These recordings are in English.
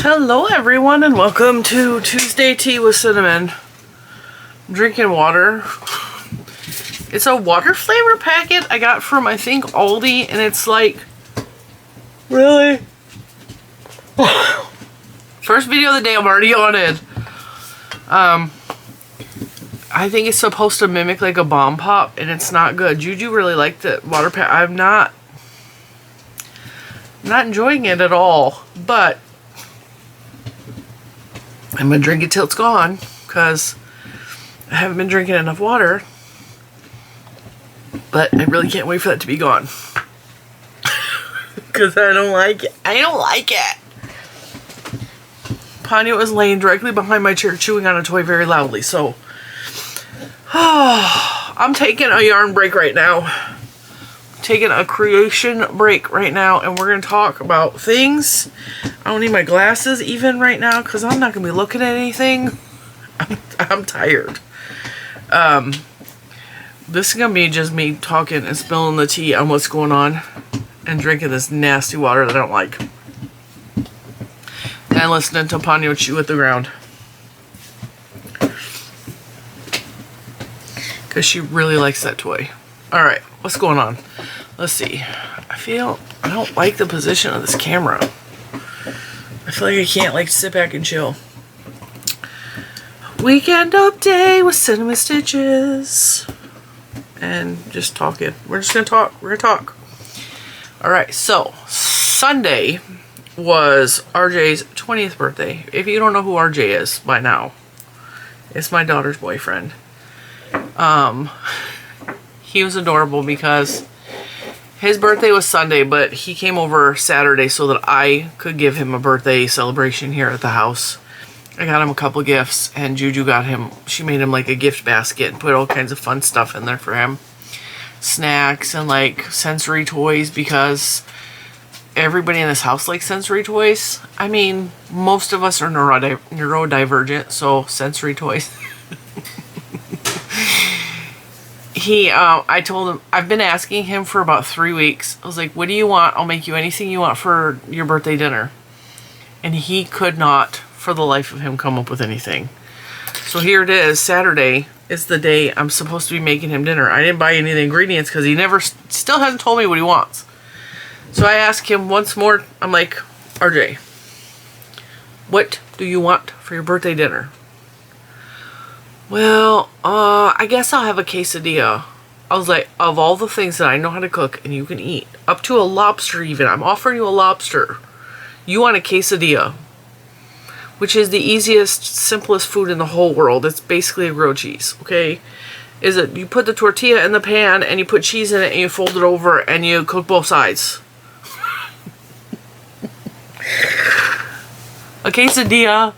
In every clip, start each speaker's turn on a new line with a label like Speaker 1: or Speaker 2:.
Speaker 1: Hello everyone and welcome to Tuesday Tea with Cinnamon. I'm drinking water. It's a water flavor packet I got from I think Aldi, and it's like, really? First video of the day, I'm already on it. I think it's supposed to mimic like a bomb pop, and it's not good. Juju really liked it. Water pack. I'm not enjoying it at all, but I'm gonna drink it till it's gone because I haven't been drinking enough water. But I really can't wait for that to be gone because I don't like it. I don't like it. Ponyo is laying directly behind my chair chewing on a toy very loudly, so I'm taking a yarn break right now. Taking a creation break right now, and we're going to talk about things. I don't need my glasses even right now because I'm not going to be looking at anything. I'm tired. This is going to be just me talking and spilling the tea on what's going on and drinking this nasty water that I don't like. And listening to Ponyo chew at the ground. Because she really likes that toy. Alright, what's going on? Let's see. I don't like the position of this camera. I feel like I can't like sit back and chill. Weekend update with Cinnamon Stitches. And just talking. We're just going to talk. We're going to talk. Alright, so Sunday was RJ's 20th birthday. If you don't know who RJ is by now, it's my daughter's boyfriend. He was adorable because his birthday was Sunday, but he came over Saturday so that I could give him a birthday celebration here at the house. I got him a couple gifts, and Juju got him, she made him like a gift basket and put all kinds of fun stuff in there for him. Snacks and like sensory toys, because everybody in this house likes sensory toys. I mean, most of us are neurodivergent, so sensory toys. I told him, I've been asking him for about 3 weeks. I was like, what do you want? I'll make you anything you want for your birthday dinner. And he could not, for the life of him, come up with anything. So here it is. Saturday is the day I'm supposed to be making him dinner. I didn't buy any of the ingredients because he still hasn't told me what he wants. So I asked him once more. I'm like, RJ, what do you want for your birthday dinner? Well, I guess I'll have a quesadilla. I was like, of all the things that I know how to cook and you can eat, up to a lobster even, I'm offering you a lobster. You want a quesadilla, which is the easiest, simplest food in the whole world. It's basically a grilled cheese, okay? You put the tortilla in the pan and you put cheese in it and you fold it over and you cook both sides. A quesadilla.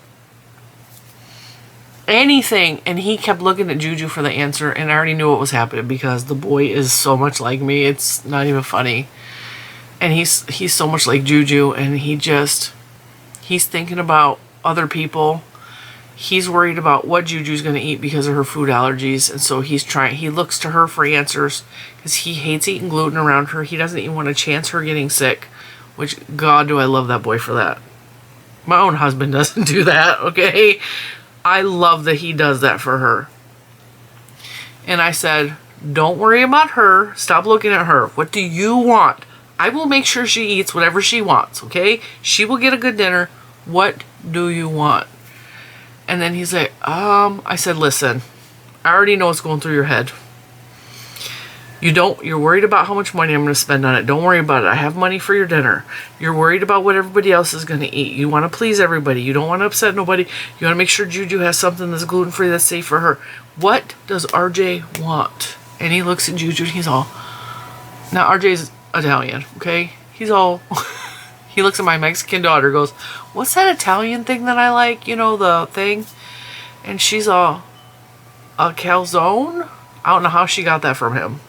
Speaker 1: Anything. And he kept looking at Juju for the answer, and I already knew what was happening because the boy is so much like me, it's not even funny. And he's so much like Juju, and he's thinking about other people. He's worried about what Juju's going to eat because of her food allergies, and so he looks to her for answers because he hates eating gluten around her. He doesn't even want to chance her getting sick, which, God, do I love that boy for that. My own husband doesn't do that, okay? I love that he does that for her. And I said, don't worry about her. Stop looking at her. What do you want? I will make sure she eats whatever she wants, okay? She will get a good dinner. What do you want? And then he's like, I said, listen, I already know what's going through your head. You're worried about how much money I'm going to spend on it. Don't worry about it. I have money for your dinner. You're worried about what everybody else is going to eat. You want to please everybody. You don't want to upset nobody. You want to make sure Juju has something that's gluten-free, that's safe for her. What does RJ want? And he looks at Juju and he's all, now RJ's Italian, okay? He's all, he looks at my Mexican daughter, goes, what's that Italian thing that I like? You know, the thing? And she's all, a calzone? I don't know how she got that from him.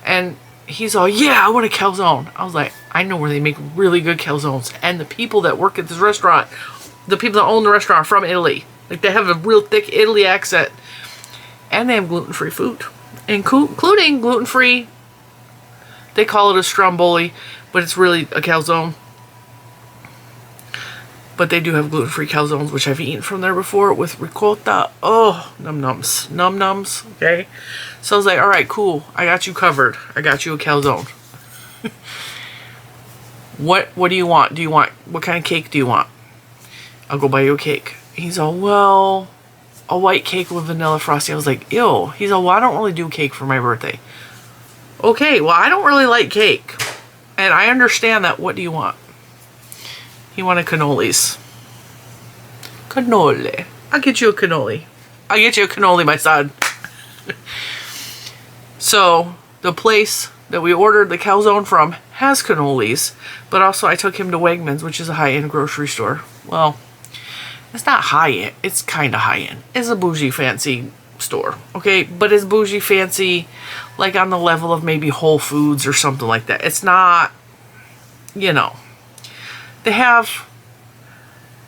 Speaker 1: And he's all, yeah, I want a calzone. I was like, I know where they make really good calzones. And the people that work at this restaurant, the people that own the restaurant are from Italy. Like, they have a real thick Italy accent. And they have gluten-free food. Including gluten-free, they call it a stromboli, but it's really a calzone. But they do have gluten-free calzones, which I've eaten from there before with ricotta. Oh, num-nums. Num-nums, okay? So I was like, all right, cool. I got you covered. I got you a calzone. What do you want? What kind of cake do you want? I'll go buy you a cake. He's all, well, a white cake with vanilla frosting. I was like, ew. He's all, well, I don't really do cake for my birthday. Okay, well, I don't really like cake. And I understand that. What do you want? He wanted cannolis. Cannoli. I'll get you a cannoli. I'll get you a cannoli, my son. So, the place that we ordered the calzone from has cannolis, but also I took him to Wegmans, which is a high-end grocery store. Well, it's not high-end. It's kind of high-end. It's a bougie, fancy store, okay? But it's bougie, fancy, like on the level of maybe Whole Foods or something like that. It's not, you know. They have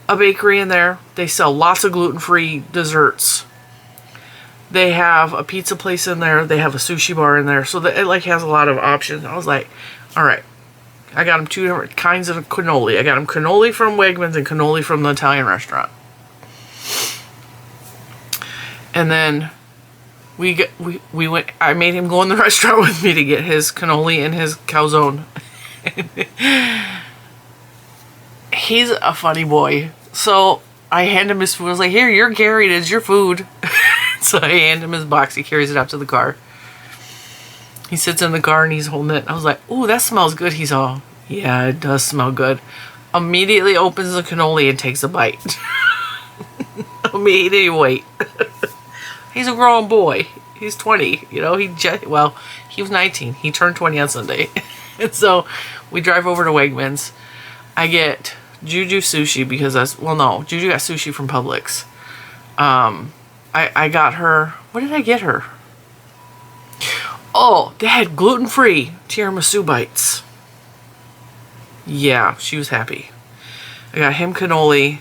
Speaker 1: a bakery in there. They sell lots of gluten-free desserts. They have a pizza place in there. They have a sushi bar in there. So that it like has a lot of options. I was like, all right. I got him 2 different kinds of cannoli. I got him cannoli from Wegmans and cannoli from the Italian restaurant. And then we went, I made him go in the restaurant with me to get his cannoli and his calzone. He's a funny boy. So I hand him his food. I was like, here, you're Gary. It's your food. So I hand him his box. He carries it out to the car. He sits in the car and he's holding it. I was like, ooh, that smells good. He's all, yeah, it does smell good. Immediately opens the cannoli and takes a bite. Immediately wait. He's a grown boy. He's 20. You know, he was 19. He turned 20 on Sunday. And so we drive over to Wegmans. I get Juju sushi because Juju got sushi from Publix. I got her, what did I get her? Oh, they had gluten-free tiramisu bites. Yeah, she was happy. I got him cannoli.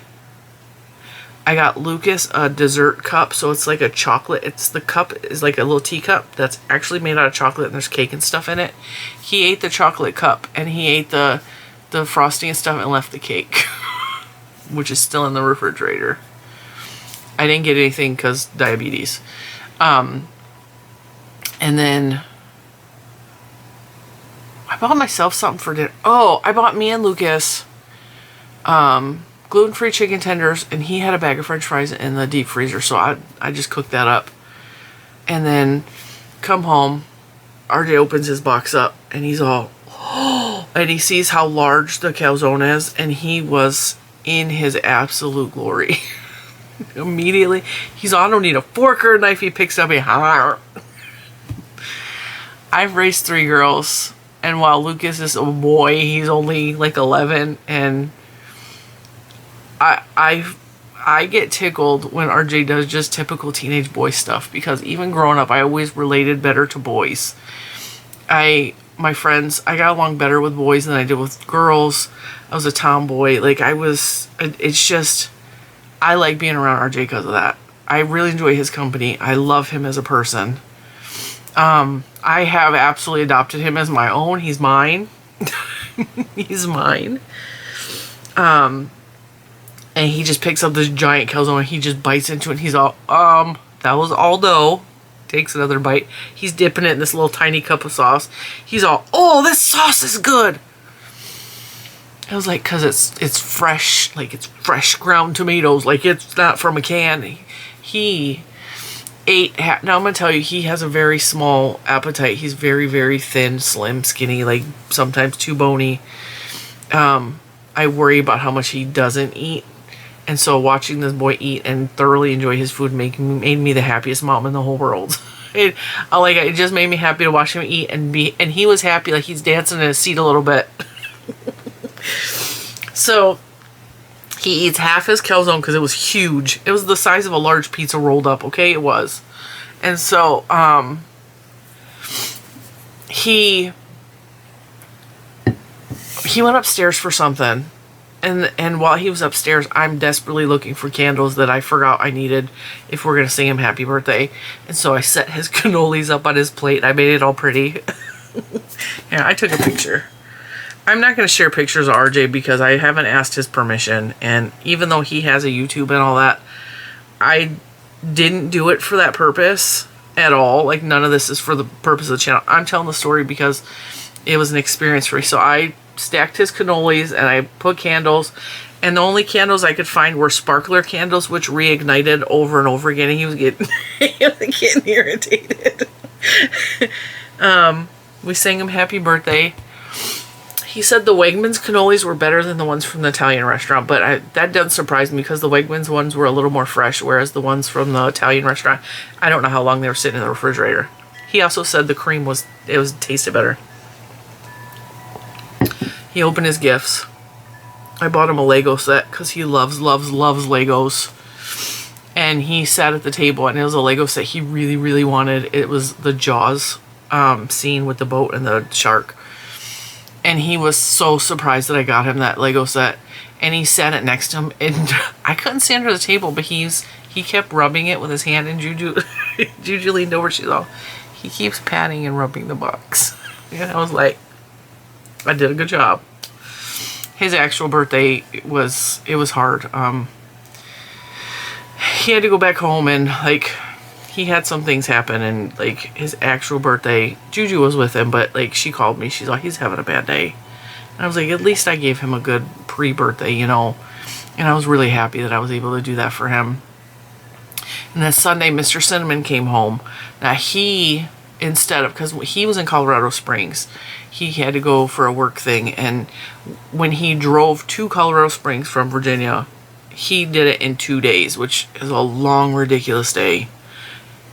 Speaker 1: I got Lucas a dessert cup, so it's like a chocolate. The cup is like a little teacup that's actually made out of chocolate and there's cake and stuff in it. He ate the chocolate cup and he ate the frosting and stuff and left the cake, which is still in the refrigerator. I didn't get anything because diabetes. And then I bought myself something for dinner. Oh, I bought me and Lucas gluten-free chicken tenders, and he had a bag of french fries in the deep freezer, so I just cooked that up. And then come home, RJ opens his box up, and he's all, oh, and he sees how large the calzone is, and he was in his absolute glory. Immediately, he's on, I don't need a fork or a knife. He picks up a I've raised 3 girls, and while Lucas is a boy, he's only like 11, and I get tickled when RJ does just typical teenage boy stuff, because even growing up, I always related better to boys. My friends, I got along better with boys than I did with girls. I was a tomboy. Like, it's just, I like being around RJ because of that. I really enjoy his company. I love him as a person. I have absolutely adopted him as my own. He's mine. He's mine. And he just picks up this giant calzone and he just bites into it. And he's all, that was Aldo. Takes another bite. He's dipping it in this little tiny cup of sauce. He's all, oh, this sauce is good. I was like, because it's fresh, like it's fresh ground tomatoes, like it's not from a can. He ate, now I'm going to tell you, he has a very small appetite. He's very, very thin, slim, skinny, like sometimes too bony. I worry about how much he doesn't eat. And so watching this boy eat and thoroughly enjoy his food made me the happiest mom in the whole world. It just made me happy to watch him eat and he was happy, like he's dancing in his seat a little bit. So he eats half his calzone because it was huge. It was the size of a large pizza rolled up, okay? It was. And so he went upstairs for something. And while he was upstairs, I'm desperately looking for candles that I forgot I needed if we're going to sing him happy birthday. And so I set his cannolis up on his plate. I made it all pretty. Yeah, I took a picture. I'm not going to share pictures of RJ because I haven't asked his permission. And even though he has a YouTube and all that, I didn't do it for that purpose at all. Like, none of this is for the purpose of the channel. I'm telling the story because it was an experience for me. So I stacked his cannolis and I put candles. And the only candles I could find were sparkler candles, which reignited over and over again. And he was getting, irritated. We sang him happy birthday. He said the Wegmans cannolis were better than the ones from the Italian restaurant, but that doesn't surprise me because the Wegmans ones were a little more fresh, whereas the ones from the Italian restaurant, I don't know how long they were sitting in the refrigerator. He also said the cream tasted better. He opened his gifts. I bought him a Lego set because he loves Legos. And he sat at the table, and it was a Lego set he really, really wanted. It was the Jaws scene with the boat and the shark. And he was so surprised that I got him that Lego set. And he sat it next to him. And I couldn't stand under the table, but he kept rubbing it with his hand. And Juju leaned over. She's all, he keeps patting and rubbing the box. And I was like, I did a good job. His actual birthday, it was hard. He had to go back home and, like, he had some things happen, and, like, his actual birthday, Juju was with him, but, like, she called me. She's like, he's having a bad day. And I was like, at least I gave him a good pre-birthday, you know. And I was really happy that I was able to do that for him. And then Sunday, Mr. Cinnamon came home. Now, because he was in Colorado Springs, he had to go for a work thing. And when he drove to Colorado Springs from Virginia, he did it in 2 days, which is a long, ridiculous day.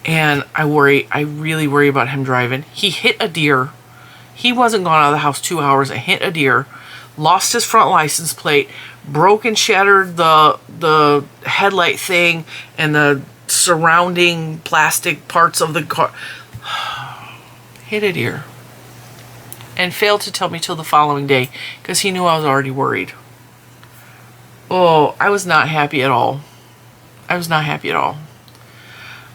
Speaker 1: And I really worry about him driving. He hit a deer. He wasn't gone out of the house 2 hours and hit a deer, lost his front license plate, broke and shattered the headlight thing and the surrounding plastic parts of the car. Hit a deer. And failed to tell me till the following day because he knew I was already worried. Oh, I was not happy at all. I was not happy at all.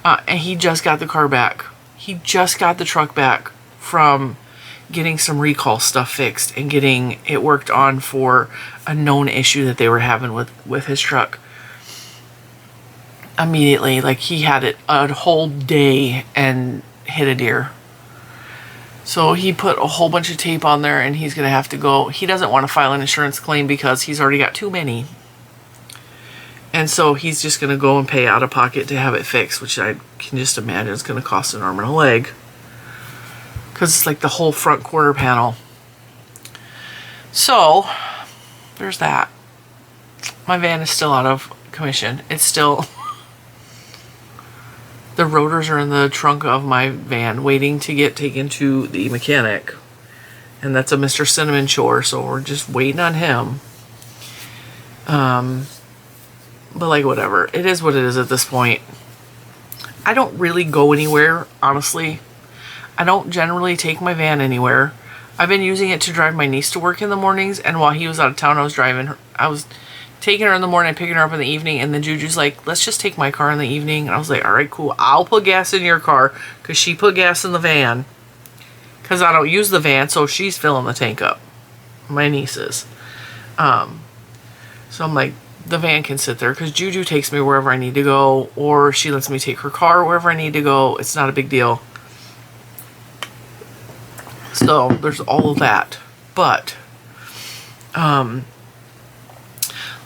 Speaker 1: And he just got the car back. He just got the truck back from getting some recall stuff fixed and getting it worked on for a known issue that they were having with his truck. Immediately, like, he had it a whole day and hit a deer. So he put a whole bunch of tape on there, and he's going to have to go. He doesn't want to file an insurance claim because he's already got too many. And so he's just going to go and pay out of pocket to have it fixed, which I can just imagine is going to cost an arm and a leg. Because it's like the whole front quarter panel. So, there's that. My van is still out of commission. It's still... The rotors are in the trunk of my van waiting to get taken to the mechanic. And that's a Mr. Cinnamon chore, so we're just waiting on him. But, like, whatever. It is what it is at this point. I don't really go anywhere, honestly. I don't generally take my van anywhere. I've been using it to drive my niece to work in the mornings, and while he was out of town, I was taking her in the morning, picking her up in the evening, and then Juju's like, let's just take my car in the evening. And I was like, all right, cool. I'll put gas in your car, because she put gas in the van, because I don't use the van, so she's filling the tank up. My niece is. So I'm like, the van can sit there, because Juju takes me wherever I need to go, or she lets me take her car wherever I need to go. It's not a big deal. So there's all of that. But the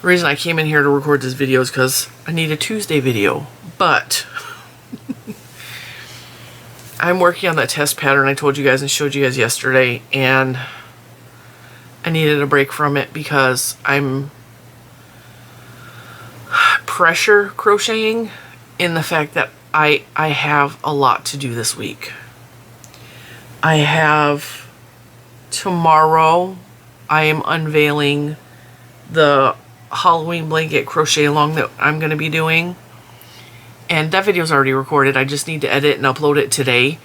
Speaker 1: reason I came in here to record this video is because I need a Tuesday video. But I'm working on that test pattern I told you guys and showed you guys yesterday, and I needed a break from it because I'm pressure crocheting in the fact that I have a lot to do this week. I have tomorrow, I am unveiling the Halloween blanket crochet along that I'm going to be doing. And that video's already recorded. I just need to edit and upload it today.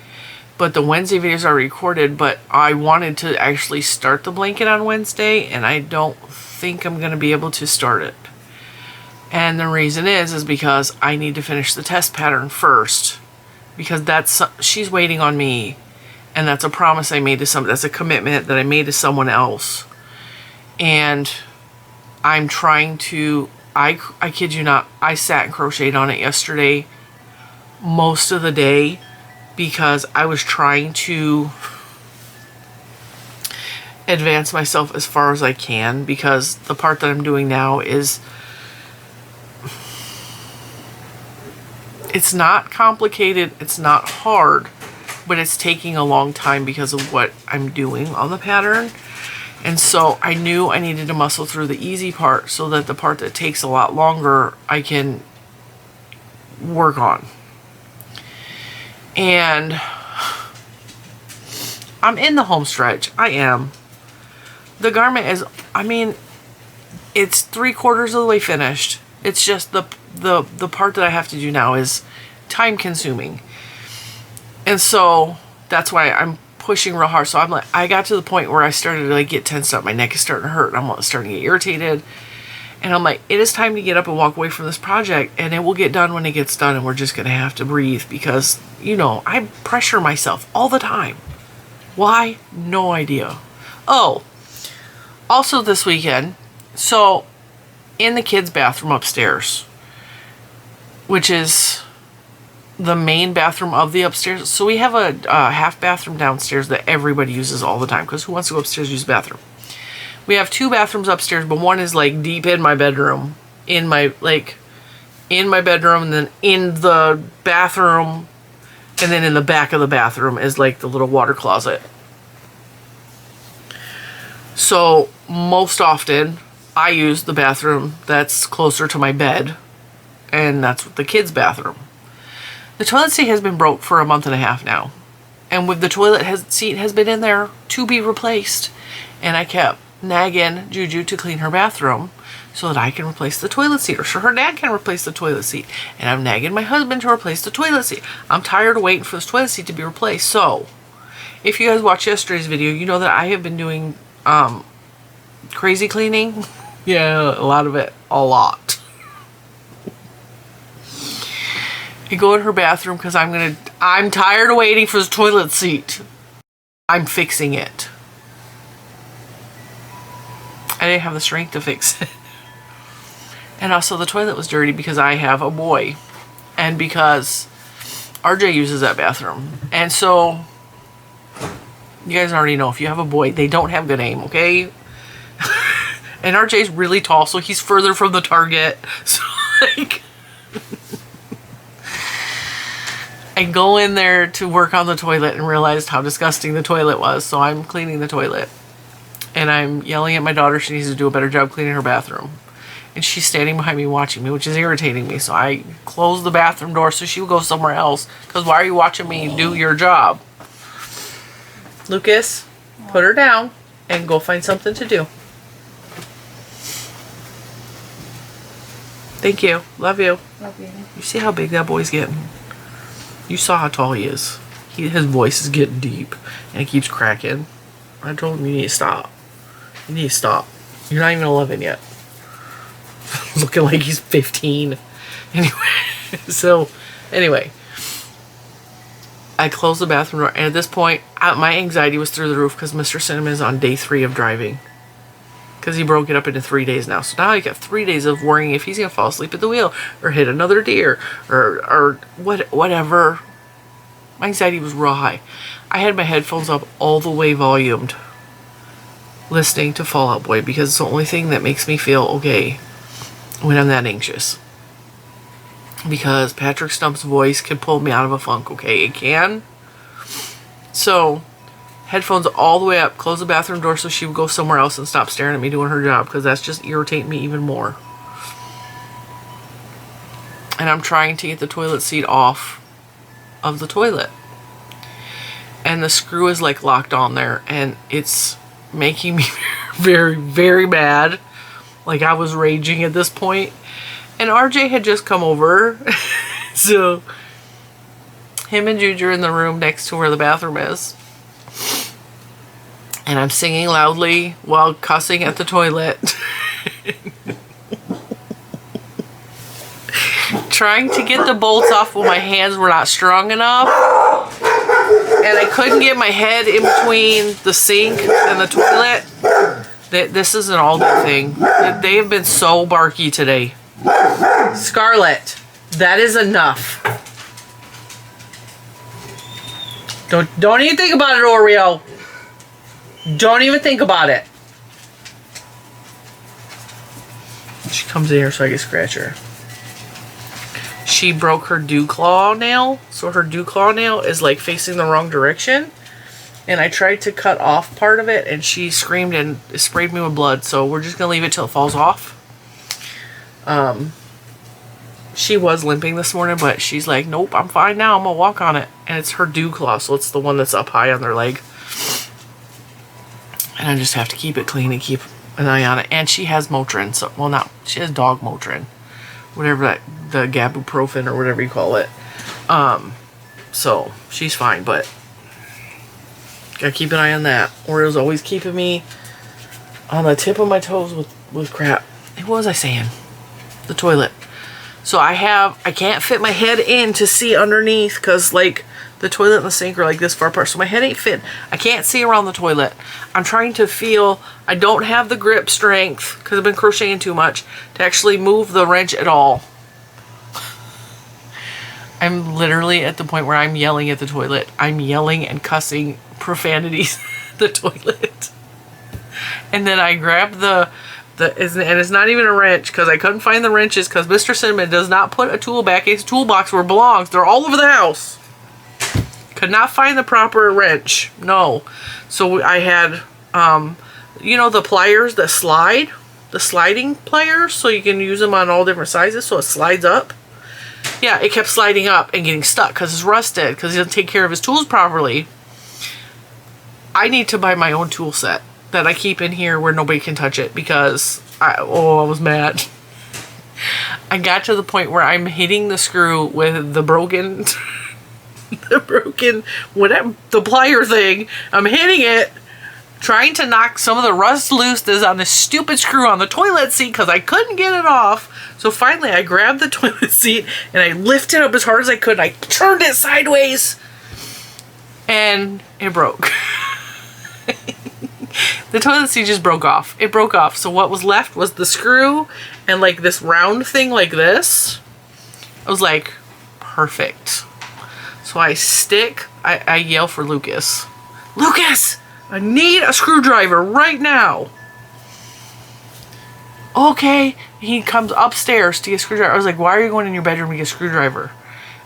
Speaker 1: But the Wednesday video's already recorded, but I wanted to actually start the blanket on Wednesday, and I don't think I'm going to be able to start it. And the reason is because I need to finish the test pattern first, because she's waiting on me, and that's a promise I made to that's a commitment that I made to someone else And I'm trying to, I kid you not, I sat and crocheted on it yesterday most of the day because I was trying to advance myself as far as I can, because the part that I'm doing now is, it's not complicated, it's not hard, but it's taking a long time because of what I'm doing on the pattern. And so I knew I needed to muscle through the easy part so that the part that takes a lot longer I can work on. And I'm in the home stretch. I am. The garment is, I mean, it's 3/4 of the way finished. It's just the part that I have to do now is time consuming. And so that's why I'm pushing real hard. So I'm like, I got to the point where I started to like get tensed up. My neck is starting to hurt. I'm starting to get irritated. And I'm like, it is time to get up and walk away from this project, and it will get done when it gets done, and we're just going to have to breathe because, you know, I pressure myself all the time. Why? No idea. Oh, also this weekend, so in the kids' bathroom upstairs, which is the main bathroom of the upstairs. So we have a half bathroom downstairs that everybody uses all the time, because who wants to go upstairs and use the bathroom? We have 2 bathrooms upstairs, but one is like deep in my bedroom, in my bedroom, and then in the bathroom, and then in the back of the bathroom is like the little water closet. So most often I use the bathroom that's closer to my bed, and that's the kids' bathroom. The toilet seat has been broke for a month and a half now, and with the seat has been in there to be replaced, and I kept nagging Juju to clean her bathroom so that I can replace the toilet seat, or so her dad can replace the toilet seat, and I'm nagging my husband to replace the toilet seat. I'm tired of waiting for this toilet seat to be replaced. So if you guys watched yesterday's video, you know that I have been doing crazy cleaning. Yeah, a lot of it, a lot. I go in her bathroom because I'm tired of waiting for the toilet seat. I'm fixing it. I didn't have the strength to fix it. And also the toilet was dirty because I have a boy, and because RJ uses that bathroom. And so you guys already know, if you have a boy, they don't have good aim, okay? And RJ's really tall, so he's further from the target. So like I go in there to work on the toilet and realized how disgusting the toilet was. So I'm cleaning the toilet. And I'm yelling at my daughter she needs to do a better job cleaning her bathroom. And she's standing behind me watching me, which is irritating me. So I close the bathroom door so she will go somewhere else. Because why are you watching me do your job? Lucas, put her down and go find something to do. Thank you. Love you.
Speaker 2: Love you.
Speaker 1: You see how big that boy's getting? You saw how tall he is. His voice is getting deep and it keeps cracking. I told him you need to stop. You need to stop. You're not even 11 yet. Looking like he's 15. Anyway, I closed the bathroom door, and at this point, my anxiety was through the roof because Mr. Cinnamon is on day 3 of driving. Because he broke it up into 3 days now. So now I got 3 days of worrying if he's going to fall asleep at the wheel or hit another deer or whatever. My anxiety was raw high. I had my headphones up all the way volumed, listening to Fall Out Boy, because it's the only thing that makes me feel okay when I'm that anxious. Because Patrick Stump's voice can pull me out of a funk, okay? It can. So, headphones all the way up, close the bathroom door so she would go somewhere else and stop staring at me doing her job, because that's just irritating me even more. And I'm trying to get the toilet seat off of the toilet. And the screw is like locked on there, and it's making me very, very mad. Like I was raging at this point. And RJ had just come over. So him and Juju are in the room next to where the bathroom is. And I'm singing loudly while cussing at the toilet. Trying to get the bolts off when my hands were not strong enough. And I couldn't get my head in between the sink and the toilet. This is an all-day thing. They have been so barky today. Scarlet, that is enough. Don't even think about it, Oreo. Don't even think about it. She comes in here so I can scratch her. She broke her dew claw nail, so her dew claw nail is like facing the wrong direction. And I tried to cut off part of it, and she screamed and sprayed me with blood. So we're just gonna leave it till it falls off. She was limping this morning, but she's like, nope, I'm fine now. I'm gonna walk on it. And it's her dew claw, so it's the one that's up high on their leg. And I just have to keep it clean and keep an eye on it. And she has Motrin, so, well, not, she has dog Motrin. Whatever that, the gabuprofen or whatever you call it. So she's fine, but gotta keep an eye on that. Oreo's always keeping me on the tip of my toes with crap. What was I saying? The toilet. So I can't fit my head in to see underneath because like the toilet and the sink are like this far apart. So my head ain't fit. I can't see around the toilet. I'm trying to feel, I don't have the grip strength because I've been crocheting too much to actually move the wrench at all. I'm literally at the point where I'm yelling at the toilet. I'm yelling and cussing profanities at the toilet. And then I grab and it's not even a wrench because I couldn't find the wrenches because Mr. Cinnamon does not put a tool back in his toolbox where it belongs. They're all over the house. Could not find the proper wrench. No. So I had, you know, the pliers that slide, the sliding pliers, so you can use them on all different sizes so it slides up. Yeah, it kept sliding up and getting stuck because it's rusted because he doesn't take care of his tools properly. I need to buy my own tool set that I keep in here where nobody can touch it because I was mad. I got to the point where I'm hitting the screw with the broken whatever, the plier thing. I'm hitting it, trying to knock some of the rust loose that's on this stupid screw on the toilet seat because I couldn't get it off. So finally I grabbed the toilet seat and I lifted it up as hard as I could and I turned it sideways and it broke. The toilet seat just broke off. It broke off. So what was left was the screw and like this round thing like this. I was like, perfect. So I yell for Lucas. Lucas, I need a screwdriver right now. Okay. He comes upstairs to get a screwdriver. I was like, why are you going in your bedroom to get a screwdriver?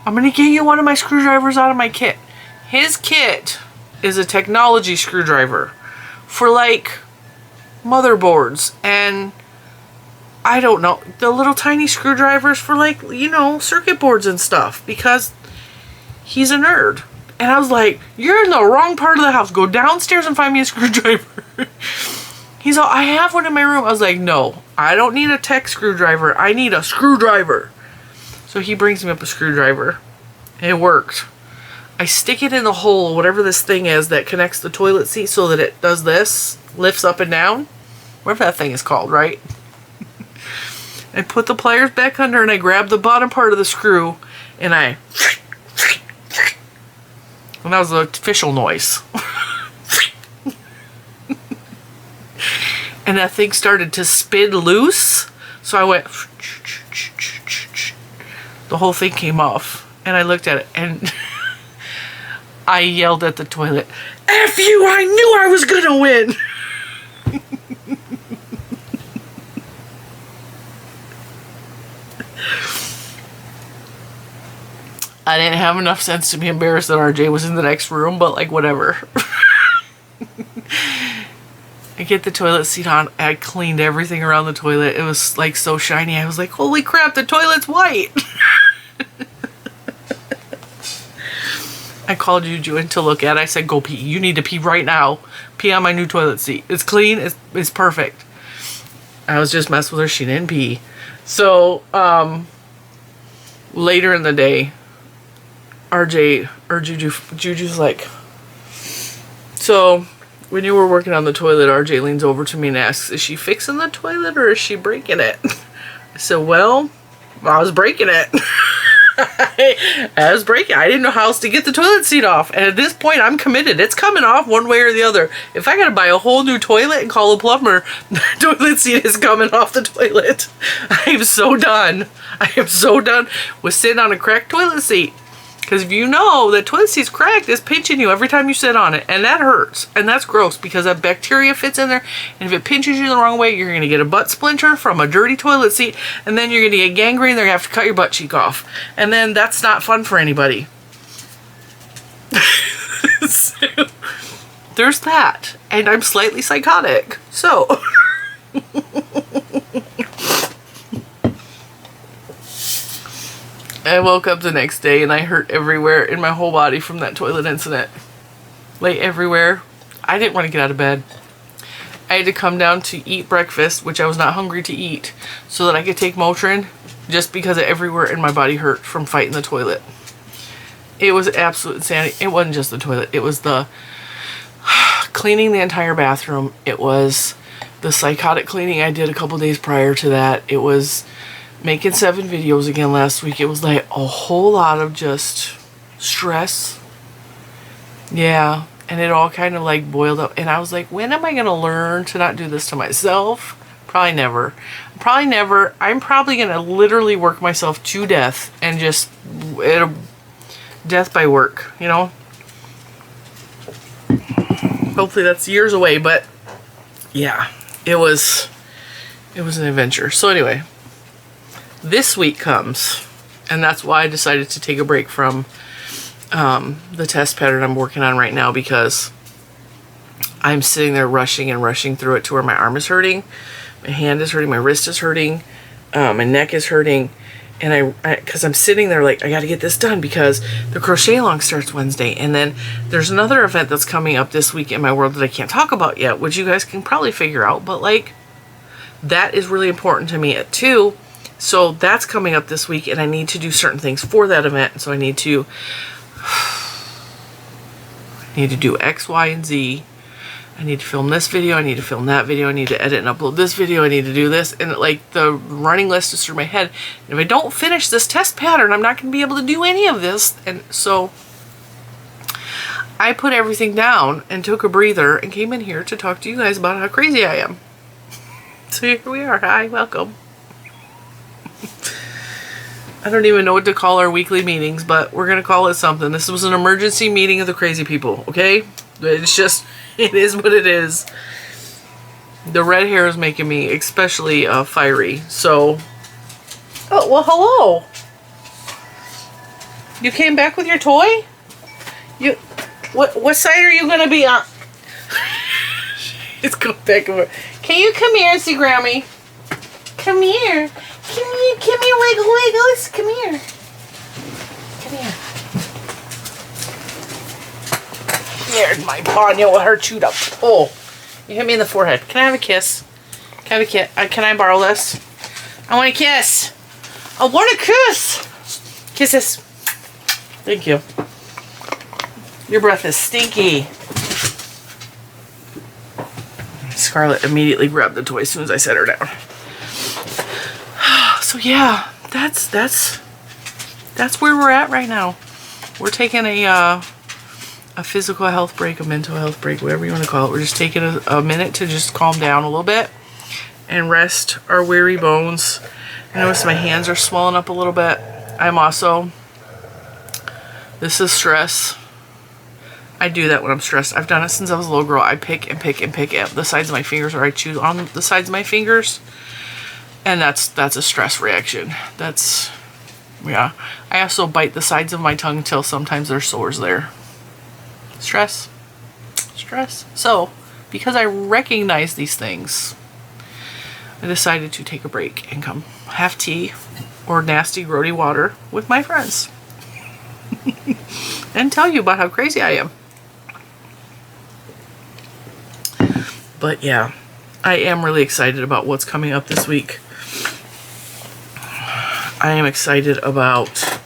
Speaker 1: I'm going to get you one of my screwdrivers out of my kit. His kit is a technology screwdriver for like motherboards and I don't know, the little tiny screwdrivers for like, you know, circuit boards and stuff because he's a nerd. And I was like, you're in the wrong part of the house. Go downstairs and find me a screwdriver. He's all, I have one in my room. I was like, no, I don't need a tech screwdriver. I need a screwdriver. So he brings me up a screwdriver. It worked. I stick it in the hole, whatever this thing is that connects the toilet seat so that it does this, lifts up and down. Whatever that thing is called, right? I put the pliers back under and I grab the bottom part of the screw and and that was the official noise. And that thing started to spin loose. So I went, the whole thing came off and I looked at it and I yelled at the toilet, F you, I knew I was gonna win. I didn't have enough sense to be embarrassed that RJ was in the next room, but like whatever. I get the toilet seat on. I cleaned everything around the toilet. It was like so shiny. I was like, holy crap, the toilet's white. I called Juju in to look at it. I said, go pee. You need to pee right now. Pee on my new toilet seat. It's clean. It's perfect. I was just messing with her. She didn't pee. So, later in the day, Juju's like, so when you were working on the toilet, RJ leans over to me and asks, is she fixing the toilet or is she breaking it? I said, well, I was breaking it. I was breaking. I didn't know how else to get the toilet seat off. And at this point, I'm committed. It's coming off one way or the other. If I got to buy a whole new toilet and call a plumber, the toilet seat is coming off the toilet. I am so done. I am so done with sitting on a cracked toilet seat. Because if you know that toilet seat's cracked, it's pinching you every time you sit on it. And that hurts. And that's gross because that bacteria fits in there. And if it pinches you the wrong way, you're going to get a butt splinter from a dirty toilet seat. And then you're going to get gangrene. They're going to have to cut your butt cheek off. And then that's not fun for anybody. So, there's that. And I'm slightly psychotic. So... I woke up the next day and I hurt everywhere in my whole body from that toilet incident. Like everywhere. I didn't want to get out of bed. I had to come down to eat breakfast, which I was not hungry to eat, so that I could take Motrin just because everywhere in my body hurt from fighting the toilet. It was absolute insanity. It wasn't just the toilet. It was the cleaning the entire bathroom. It was the psychotic cleaning I did a couple days prior to that. It was... making 7 videos again last week. It was like a whole lot of just stress. Yeah. And it all kind of like boiled up. And I was like, when am I going to learn to not do this to myself? Probably never. Probably never. I'm probably going to literally work myself to death and just death by work, you know? Hopefully that's years away, but yeah, it was an adventure. So anyway, this week comes, and that's why I decided to take a break from the test pattern I'm working on right now, because I'm sitting there rushing and rushing through it to where my arm is hurting, my hand is hurting, my wrist is hurting, my neck is hurting, and because I'm sitting there like, I got to get this done because the crochet along starts Wednesday, and then there's another event that's coming up this week in my world that I can't talk about yet, which you guys can probably figure out, but like, that is really important to me too. So that's coming up this week, and I need to do certain things for that event. So I need to do X, Y, and Z. I need to film this video. I need to film that video. I need to edit and upload this video. I need to do this. And like the running list is through my head. And if I don't finish this test pattern, I'm not going to be able to do any of this. And so I put everything down and took a breather and came in here to talk to you guys about how crazy I am. So here we are. Hi, welcome. I don't even know what to call our weekly meetings, but we're going to call it something. This was an emergency meeting of the crazy people, okay? It's just, it is what it is. The red hair is making me especially fiery, so... Oh, well, hello! You came back with your toy? What side are you going to be on? It's going back and forth. Can you come here and see Grammy? Come here. Come here, wiggle, wiggles. Come here. Come here. There's my Ponyo with her chewed up. Oh, you hit me in the forehead. Can I have a kiss? Can I have a kiss? Can I borrow this? I want a kiss. I want a kiss. Kisses. Thank you. Your breath is stinky. Scarlett immediately grabbed the toy as soon as I set her down. So yeah, that's where we're at right now. We're taking a physical health break, a mental health break, whatever you want to call it. We're just taking a minute to just calm down a little bit and rest our weary bones. I notice my hands are swelling up a little bit. This is stress. I do that when I'm stressed. I've done it since I was a little girl. I pick and pick and pick at the sides of my fingers, or I chew on the sides of my fingers. And that's a stress reaction. Yeah. I also bite the sides of my tongue till sometimes there's sores there. Stress. So, because I recognize these things, I decided to take a break and come have tea or nasty grody water with my friends. And tell you about how crazy I am. But yeah, I am really excited about what's coming up this week. I am excited about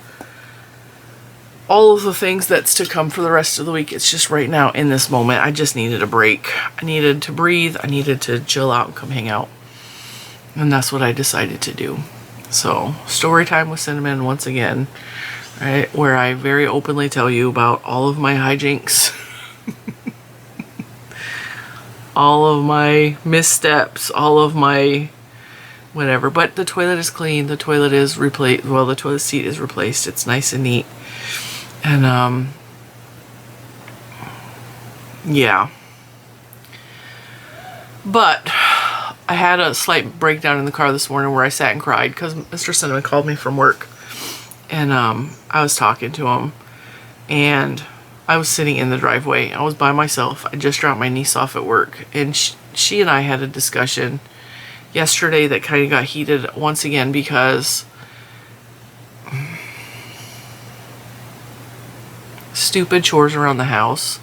Speaker 1: all of the things that's to come for the rest of the week. It's just right now, in this moment, I just needed a break. I needed to breathe. I needed to chill out and come hang out. And that's what I decided to do. So, story time with Cinnamon once again, right? Where I very openly tell you about all of my hijinks. All of my missteps, all of my whatever. But the toilet is clean. The toilet is replaced. Well, the toilet seat is replaced. It's nice and neat. And, yeah. But I had a slight breakdown in the car this morning where I sat and cried because Mr. Cinnamon called me from work. And I was talking to him. And I was sitting in the driveway. I was by myself. I just dropped my niece off at work. And she and I had a discussion yesterday that kind of got heated once again because stupid chores around the house.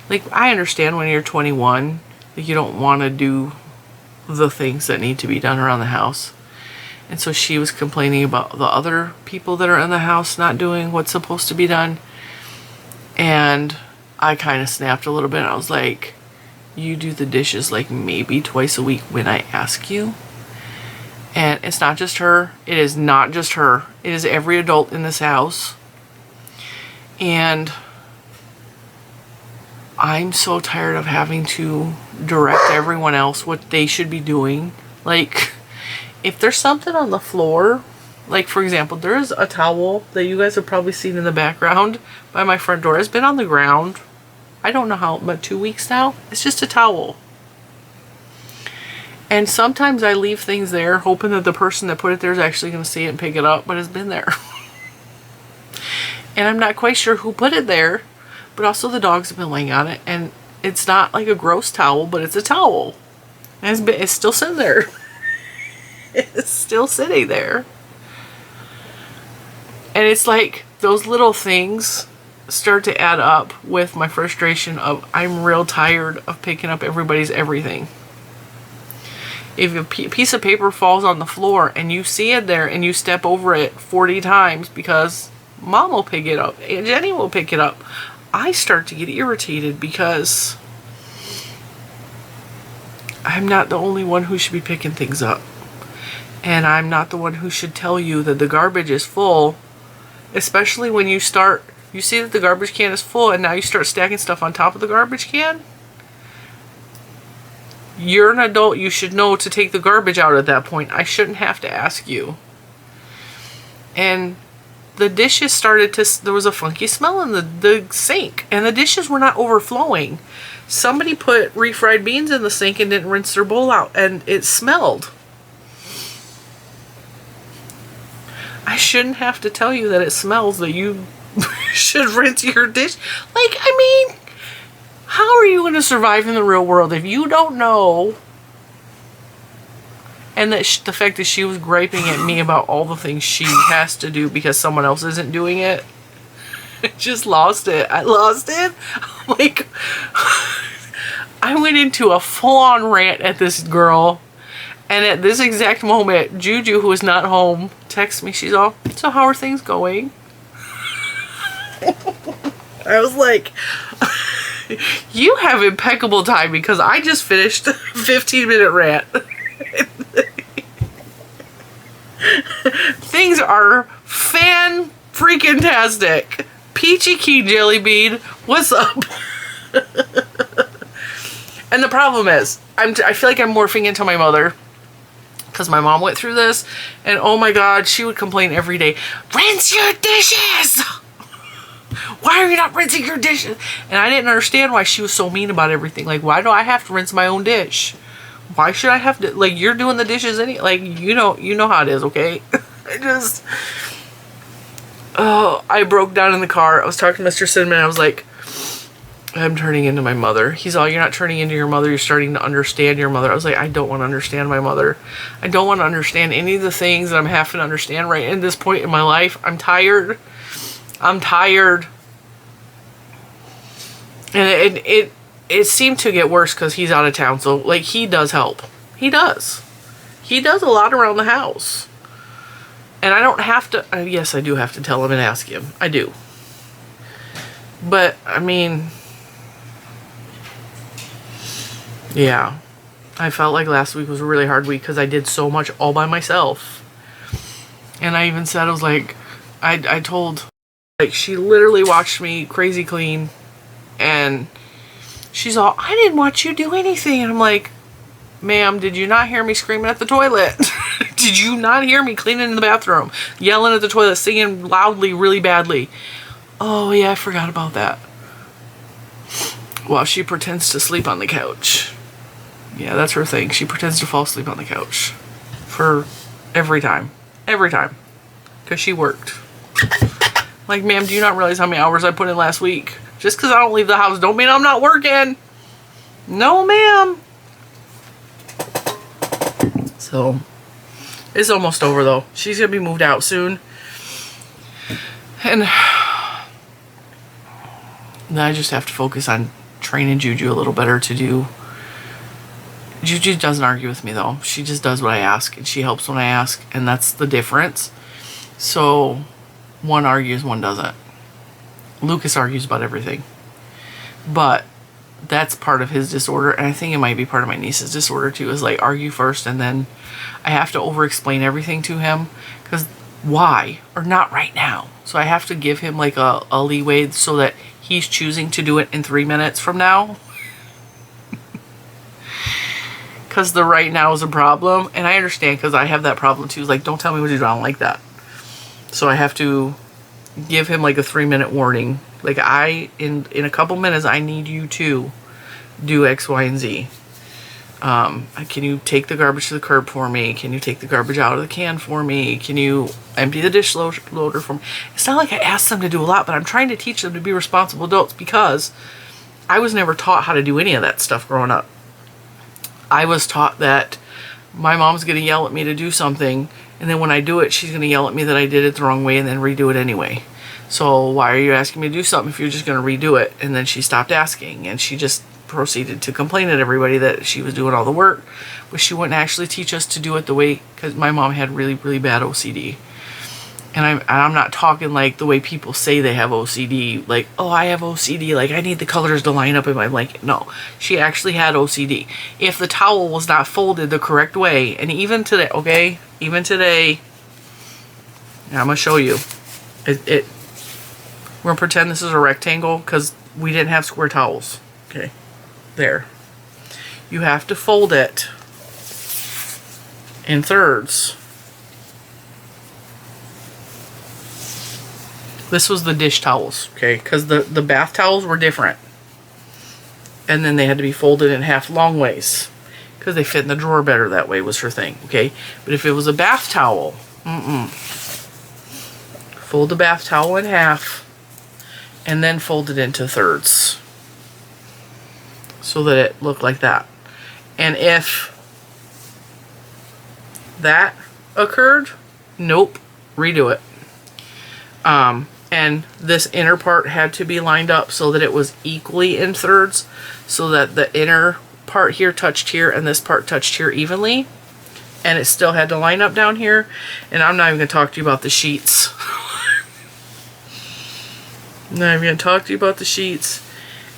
Speaker 1: Like, I understand when you're 21, you don't want to do the things that need to be done around the house. And so she was complaining about the other people that are in the house not doing what's supposed to be done. And I kind of snapped a little bit. I was like, you do the dishes like maybe twice a week when I ask you. And it's not just her. It is not just her. It is every adult in this house. And I'm so tired of having to direct everyone else what they should be doing. Like, if there's something on the floor, like for example, there is a towel that you guys have probably seen in the background by my front door. It's been on the ground. I don't know how, but 2 weeks now. It's just a towel. And sometimes I leave things there hoping that the person that put it there is actually going to see it and pick it up, but it's been there. And I'm not quite sure who put it there, but also the dogs have been laying on it. And it's not like a gross towel, but it's a towel. And it's still sitting there. It's still sitting there. And it's like those little things start to add up with my frustration of I'm real tired of picking up everybody's everything. If a piece of paper falls on the floor and you see it there and you step over it 40 times because Mom will pick it up and Jenny will pick it up, I start to get irritated because I'm not the only one who should be picking things up. And I'm not the one who should tell you that the garbage is full, especially when you see that the garbage can is full and now you start stacking stuff on top of the garbage can. You're an adult. You should know to take the garbage out at that point. I shouldn't have to ask you. And the dishes started to, there was a funky smell in the sink and the dishes were not overflowing. Somebody put refried beans in the sink and didn't rinse their bowl out and it smelled. I shouldn't have to tell you that it smells, that you should rinse your dish. Like, I mean, how are you going to survive in the real world if you don't know? And that the fact that she was griping at me about all the things she has to do because someone else isn't doing it. I just lost it. I lost it. Like, I went into a full-on rant at this girl. And at this exact moment, Juju, who is not home, texts me. She's all, so how are things going? I was like, you have impeccable time because I just finished a 15-minute rant. Things are fan-freaking-tastic. Peachy Key Jelly Bean, what's up? And the problem is, I feel like I'm morphing into my mother. Because my mom went through this, and oh my god, she would complain every day, rinse your dishes! Why are you not rinsing your dishes? And I didn't understand why she was so mean about everything. Like, why do I have to rinse my own dish? Why should I have to, like, you're doing the dishes like, you know how it is, okay? I broke down in the car. I was talking to Mr. Cinnamon, I was like, I'm turning into my mother. He's all, you're not turning into your mother, you're starting to understand your mother. I was like, I don't want to understand my mother. I don't want to understand any of the things that I'm having to understand right at this point in my life. I'm tired. I'm tired. And it seemed to get worse because he's out of town. So, like, he does help. He does. He does a lot around the house. And I don't have to, yes, I do have to tell him and ask him. I do. But, I mean, yeah, I felt like last week was a really hard week because I did so much all by myself. And I even said, I was like, I told, like, she literally watched me crazy clean, and she's all, I didn't watch you do anything. And I'm like, ma'am, did you not hear me screaming at the toilet? Did you not hear me cleaning in the bathroom, yelling at the toilet, singing loudly, really badly? Oh yeah, I forgot about that. Well, she pretends to sleep on the couch. Yeah, that's her thing. She pretends to fall asleep on the couch. For every time. Every time. Because she worked. Like, ma'am, do you not realize how many hours I put in last week? Just because I don't leave the house don't mean I'm not working. No, ma'am. So, it's almost over, though. She's going to be moved out soon. And then I just have to focus on training Juju a little better to do. Juju doesn't argue with me, though. She just does what I ask, and she helps when I ask, and that's the difference. So, one argues, one doesn't. Lucas argues about everything. But that's part of his disorder, and I think it might be part of my niece's disorder, too, is like argue first, and then I have to over-explain everything to him, because why? Or not right now. So I have to give him like a leeway so that he's choosing to do it in 3 minutes from now. Because the right now is a problem, and I understand because I have that problem too. It's like, don't tell me what to do, I don't like that. So I have to give him like a 3-minute warning. Like, in a couple minutes, I need you to do X, Y, and Z. Can you take the garbage to the curb for me? Can you take the garbage out of the can for me? Can you empty the dish loader for me? It's not like I asked them to do a lot, but I'm trying to teach them to be responsible adults because I was never taught how to do any of that stuff growing up. I was taught that my mom's going to yell at me to do something, and then when I do it, she's going to yell at me that I did it the wrong way and then redo it anyway. So why are you asking me to do something if you're just going to redo it? And then she stopped asking, and she just proceeded to complain at everybody that she was doing all the work, but she wouldn't actually teach us to do it the way, because my mom had really, really bad OCD. And I'm not talking like the way people say they have OCD, like, oh, I have OCD, like I need the colors to line up in my blanket. No, she actually had OCD. If the towel was not folded the correct way, and even today, okay, even today, I'm going to show you. We're going to pretend this is a rectangle because we didn't have square towels. Okay, there. You have to fold it in thirds. This was the dish towels, okay? Because the bath towels were different. And then they had to be folded in half long ways. Because they fit in the drawer better that way was her thing, okay? But if it was a bath towel, fold the bath towel in half. And then fold it into thirds. So that it looked like that. And if that occurred, nope, redo it. And this inner part had to be lined up so that it was equally in thirds, so that the inner part here touched here and this part touched here evenly, and it still had to line up down here. And I'm not even going to talk to you about the sheets. I'm not even going to talk to you about the sheets.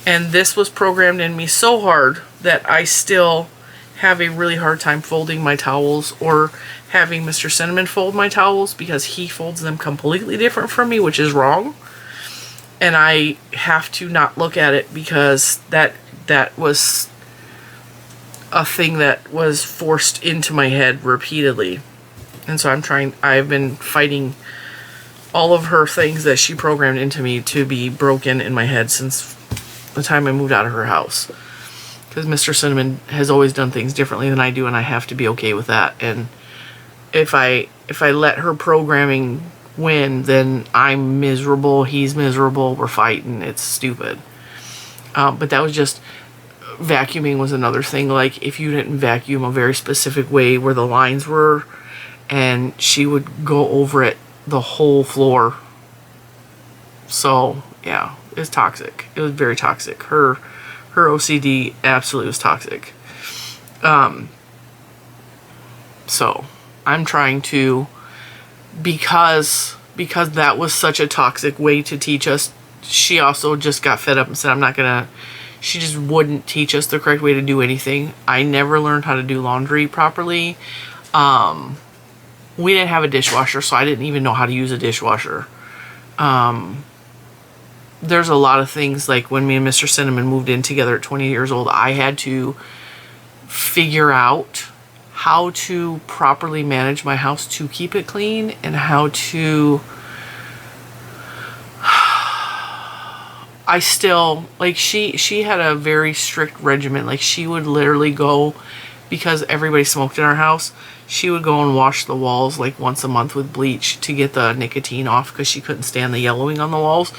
Speaker 1: And this was programmed in me so hard that I still have a really hard time folding my towels or having Mr. Cinnamon fold my towels, because he folds them completely different from me, which is wrong. And I have to not look at it because that was a thing that was forced into my head repeatedly. And so I've been fighting all of her things that she programmed into me to be broken in my head since the time I moved out of her house. Because Mr. Cinnamon has always done things differently than I do, and I have to be okay with that. And if I let her programming win, then I'm miserable, he's miserable, we're fighting, it's stupid. But that was just, vacuuming was another thing. Like, if you didn't vacuum a very specific way where the lines were, and she would go over it the whole floor. So, yeah, it's toxic. It was very toxic. Her OCD absolutely was toxic. So I'm trying to, because that was such a toxic way to teach us, she also just got fed up and said, she just wouldn't teach us the correct way to do anything. I never learned how to do laundry properly. we didn't have a dishwasher, so I didn't even know how to use a dishwasher. There's a lot of things, like when me and Mr. Cinnamon moved in together at 20 years old, I had to figure out how to properly manage my house to keep it clean, and how to... I still, like, she had a very strict regimen. Like, she would literally go, because everybody smoked in our house, she would go and wash the walls like once a month with bleach to get the nicotine off, because she couldn't stand the yellowing on the walls.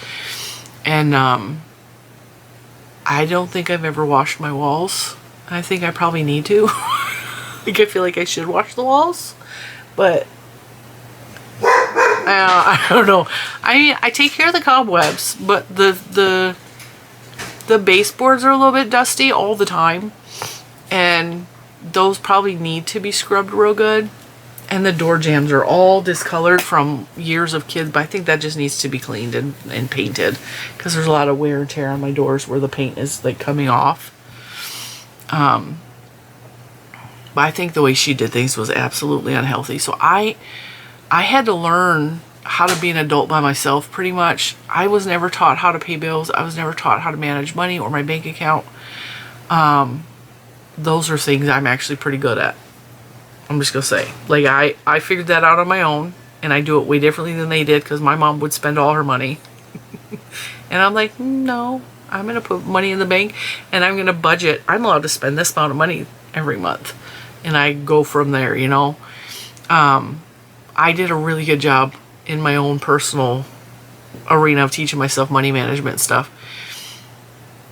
Speaker 1: And I don't think I've ever washed my walls. I think I probably need to. Like, I feel like I should wash the walls, but I don't know. I take care of the cobwebs, but the baseboards are a little bit dusty all the time, and those probably need to be scrubbed real good. And the door jambs are all discolored from years of kids, but I think that just needs to be cleaned and painted, because there's a lot of wear and tear on my doors where the paint is like coming off. But I think the way she did things was absolutely unhealthy. So I had to learn how to be an adult by myself, pretty much. I was never taught how to pay bills. I was never taught how to manage money or my bank account. Those are things I'm actually pretty good at. I'm just gonna say, like, I figured that out on my own, and I do it way differently than they did, because my mom would spend all her money. And I'm like, no, I'm gonna put money in the bank, and I'm gonna budget. I'm allowed to spend this amount of money every month, and I go from there, you know. I did a really good job in my own personal arena of teaching myself money management stuff.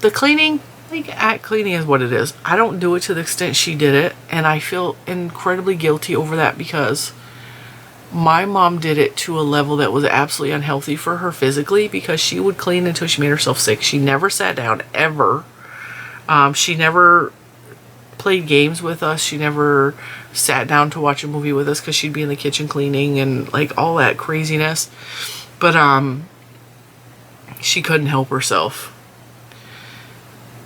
Speaker 1: The cleaning, like, cleaning is what it is. I don't do it to the extent she did it, and I feel incredibly guilty over that, because my mom did it to a level that was absolutely unhealthy for her physically, because she would clean until she made herself sick. She never sat down, ever. She never played games with us. She never sat down to watch a movie with us, because she'd be in the kitchen cleaning and like all that craziness. But she couldn't help herself.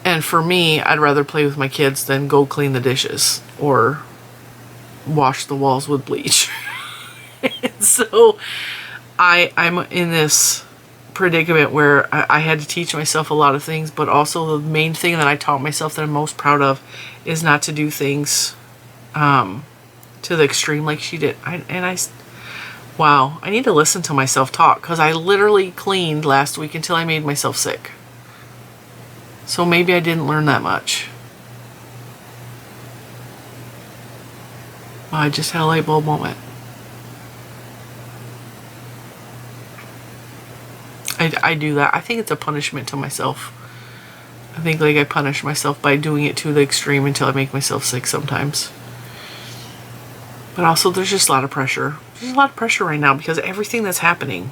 Speaker 1: And for me, I'd rather play with my kids than go clean the dishes or wash the walls with bleach. So I'm in this predicament where I had to teach myself a lot of things, but also the main thing that I taught myself that I'm most proud of is not to do things to the extreme like she did. Wow, I need to listen to myself talk, because I literally cleaned last week until I made myself sick. So maybe I didn't learn that much. I just had a light bulb moment. I do that. I think it's a punishment to myself. I think, like, I punish myself by doing it to the extreme until I make myself sick sometimes. But also, there's just a lot of pressure. There's a lot of pressure right now because of everything that's happening.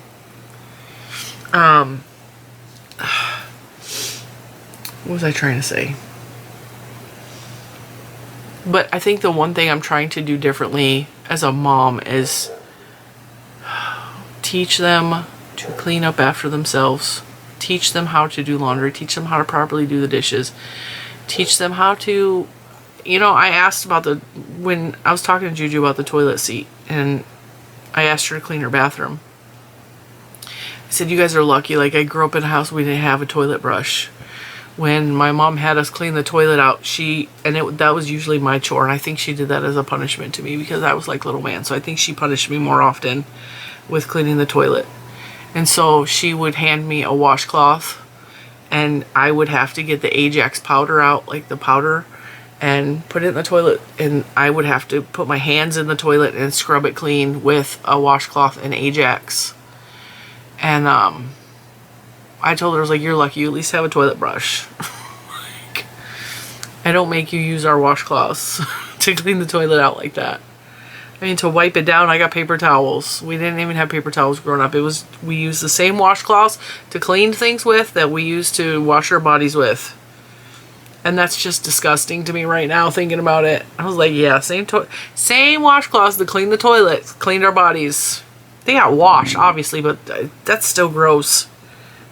Speaker 1: What was I trying to say? But I think the one thing I'm trying to do differently as a mom is teach them to clean up after themselves. Teach them how to do laundry. Teach them how to properly do the dishes. Teach them how to... You know, I asked about when I was talking to Juju about the toilet seat, and I asked her to clean her bathroom. I said, you guys are lucky. Like, I grew up in a house we didn't have a toilet brush. When my mom had us clean the toilet out, that was usually my chore, and I think she did that as a punishment to me because I was like little man. So I think she punished me more often with cleaning the toilet. And so she would hand me a washcloth, and I would have to get the Ajax powder out, like the powder, and put it in the toilet, and I would have to put my hands in the toilet and scrub it clean with a washcloth and Ajax. And I told her, I was like, you're lucky, you at least have a toilet brush. Like, I don't make you use our washcloths to clean the toilet out like that. I mean, to wipe it down, I got paper towels. We didn't even have paper towels growing up. We used the same washcloths to clean things with that we used to wash our bodies with. And that's just disgusting to me right now, thinking about it. I was like, yeah, same washcloths to clean the toilet, cleaned our bodies. They got washed, obviously, but that's still gross.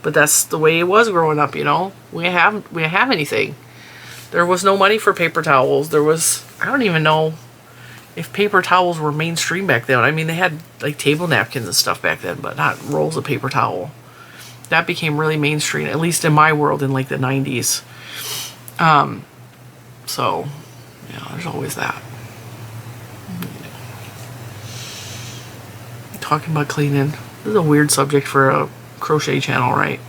Speaker 1: But that's the way it was growing up, you know? We didn't have anything. There was no money for paper towels. I don't even know if paper towels were mainstream back then. I mean, they had like table napkins and stuff back then, but not rolls of paper towel. That became really mainstream, at least in my world, in like the 90s. So, yeah, there's always that. Talking about cleaning. This is a weird subject for a crochet channel, right?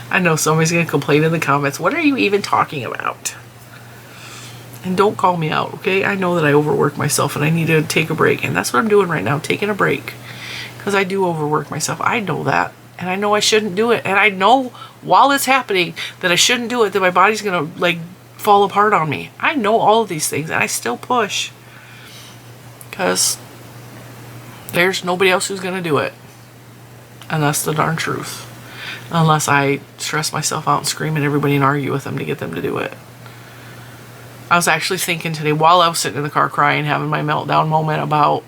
Speaker 1: I know somebody's going to complain in the comments. What are you even talking about? And don't call me out, okay? I know that I overwork myself and I need to take a break. And that's what I'm doing right now, taking a break. Because I do overwork myself. I know that. And I know I shouldn't do it. And I know while it's happening that I shouldn't do it, that my body's going to like fall apart on me. I know all of these things and I still push. Because there's nobody else who's going to do it. And that's the darn truth. Unless I stress myself out and scream at everybody and argue with them to get them to do it. I was actually thinking today, while I was sitting in the car crying, having my meltdown moment about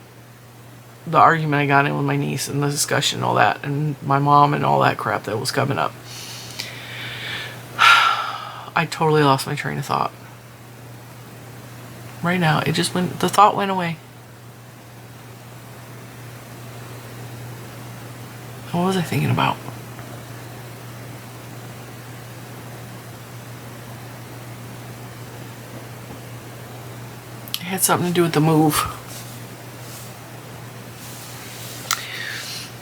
Speaker 1: the argument I got in with my niece and the discussion and all that, and my mom and all that crap that was coming up. I totally lost my train of thought. Right now, it just went, the thought went away. What was I thinking about? It had something to do with the move.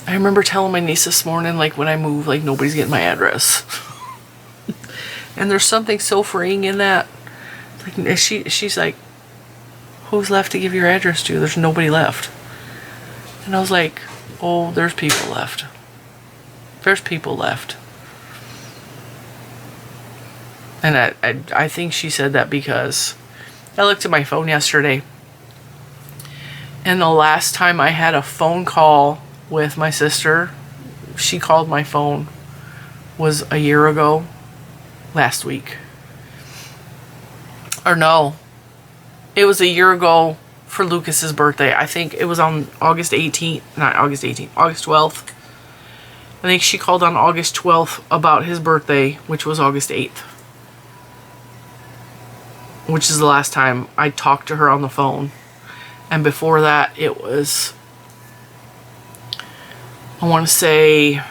Speaker 1: I remember telling my niece this morning, like, when I move, like, nobody's getting my address. And there's something so freeing in that. Like, she's like, who's left to give your address to? There's nobody left. And I was like, oh, there's people left. There's people left. And I think she said that because I looked at my phone yesterday, and the last time I had a phone call with my sister, she called my phone, was a year ago, last week. Or no, it was a year ago for Lucas's birthday. I think it was on August 18th, not August 18th, August 12th. I think she called on August 12th about his birthday, which was August 8th. Which is the last time I talked to her on the phone. And before that, it was, I want to say,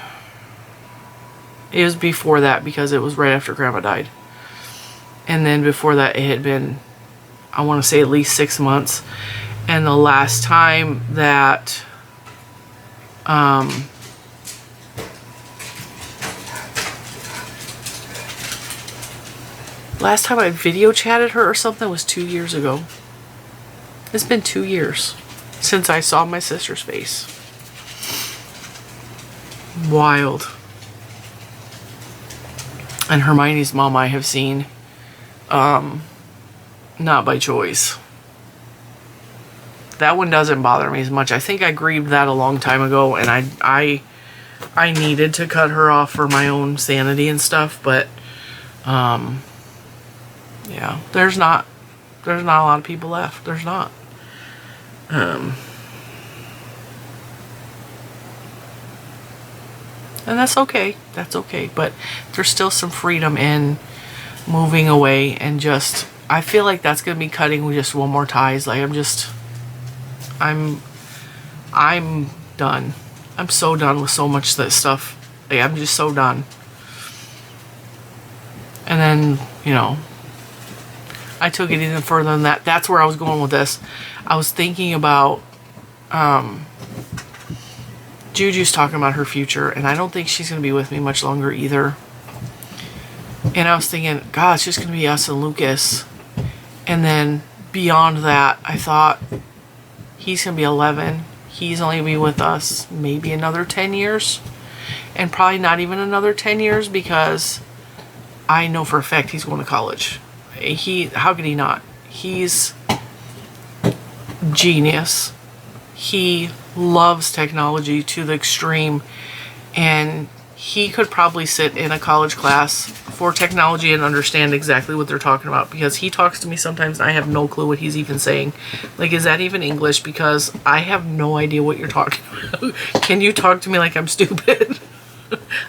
Speaker 1: it was before that because it was right after Grandma died. And then before that, it had been, I want to say, at least 6 months. And the last time that, last time I video chatted her or something was 2 years ago. It's been 2 years since I saw my sister's face. Wild. And Hermione's mom I have seen, not by choice. That one doesn't bother me as much. I think I grieved that a long time ago, and I needed to cut her off for my own sanity and stuff, but yeah, there's not a lot of people left. There's not. And that's okay. That's okay. But there's still some freedom in moving away, and just, I feel like that's going to be cutting just one more ties. Like, I'm done. I'm so done with so much of that stuff. Like, I'm just so done. And then, you know, I took it even further than that. That's where I was going with this. I was thinking about Juju's talking about her future, and I don't think she's going to be with me much longer either. And I was thinking, God, it's just going to be us and Lucas. And then beyond that, I thought, he's going to be 11. He's only going to be with us maybe another 10 years. And probably not even another 10 years, because I know for a fact he's going to college. How could he not? He's genius. He loves technology to the extreme, and he could probably sit in a college class for technology and understand exactly what they're talking about, because he talks to me sometimes and I have no clue what he's even saying. Like, is that even English? Because I have no idea what you're talking about. Can you talk to me like I'm stupid?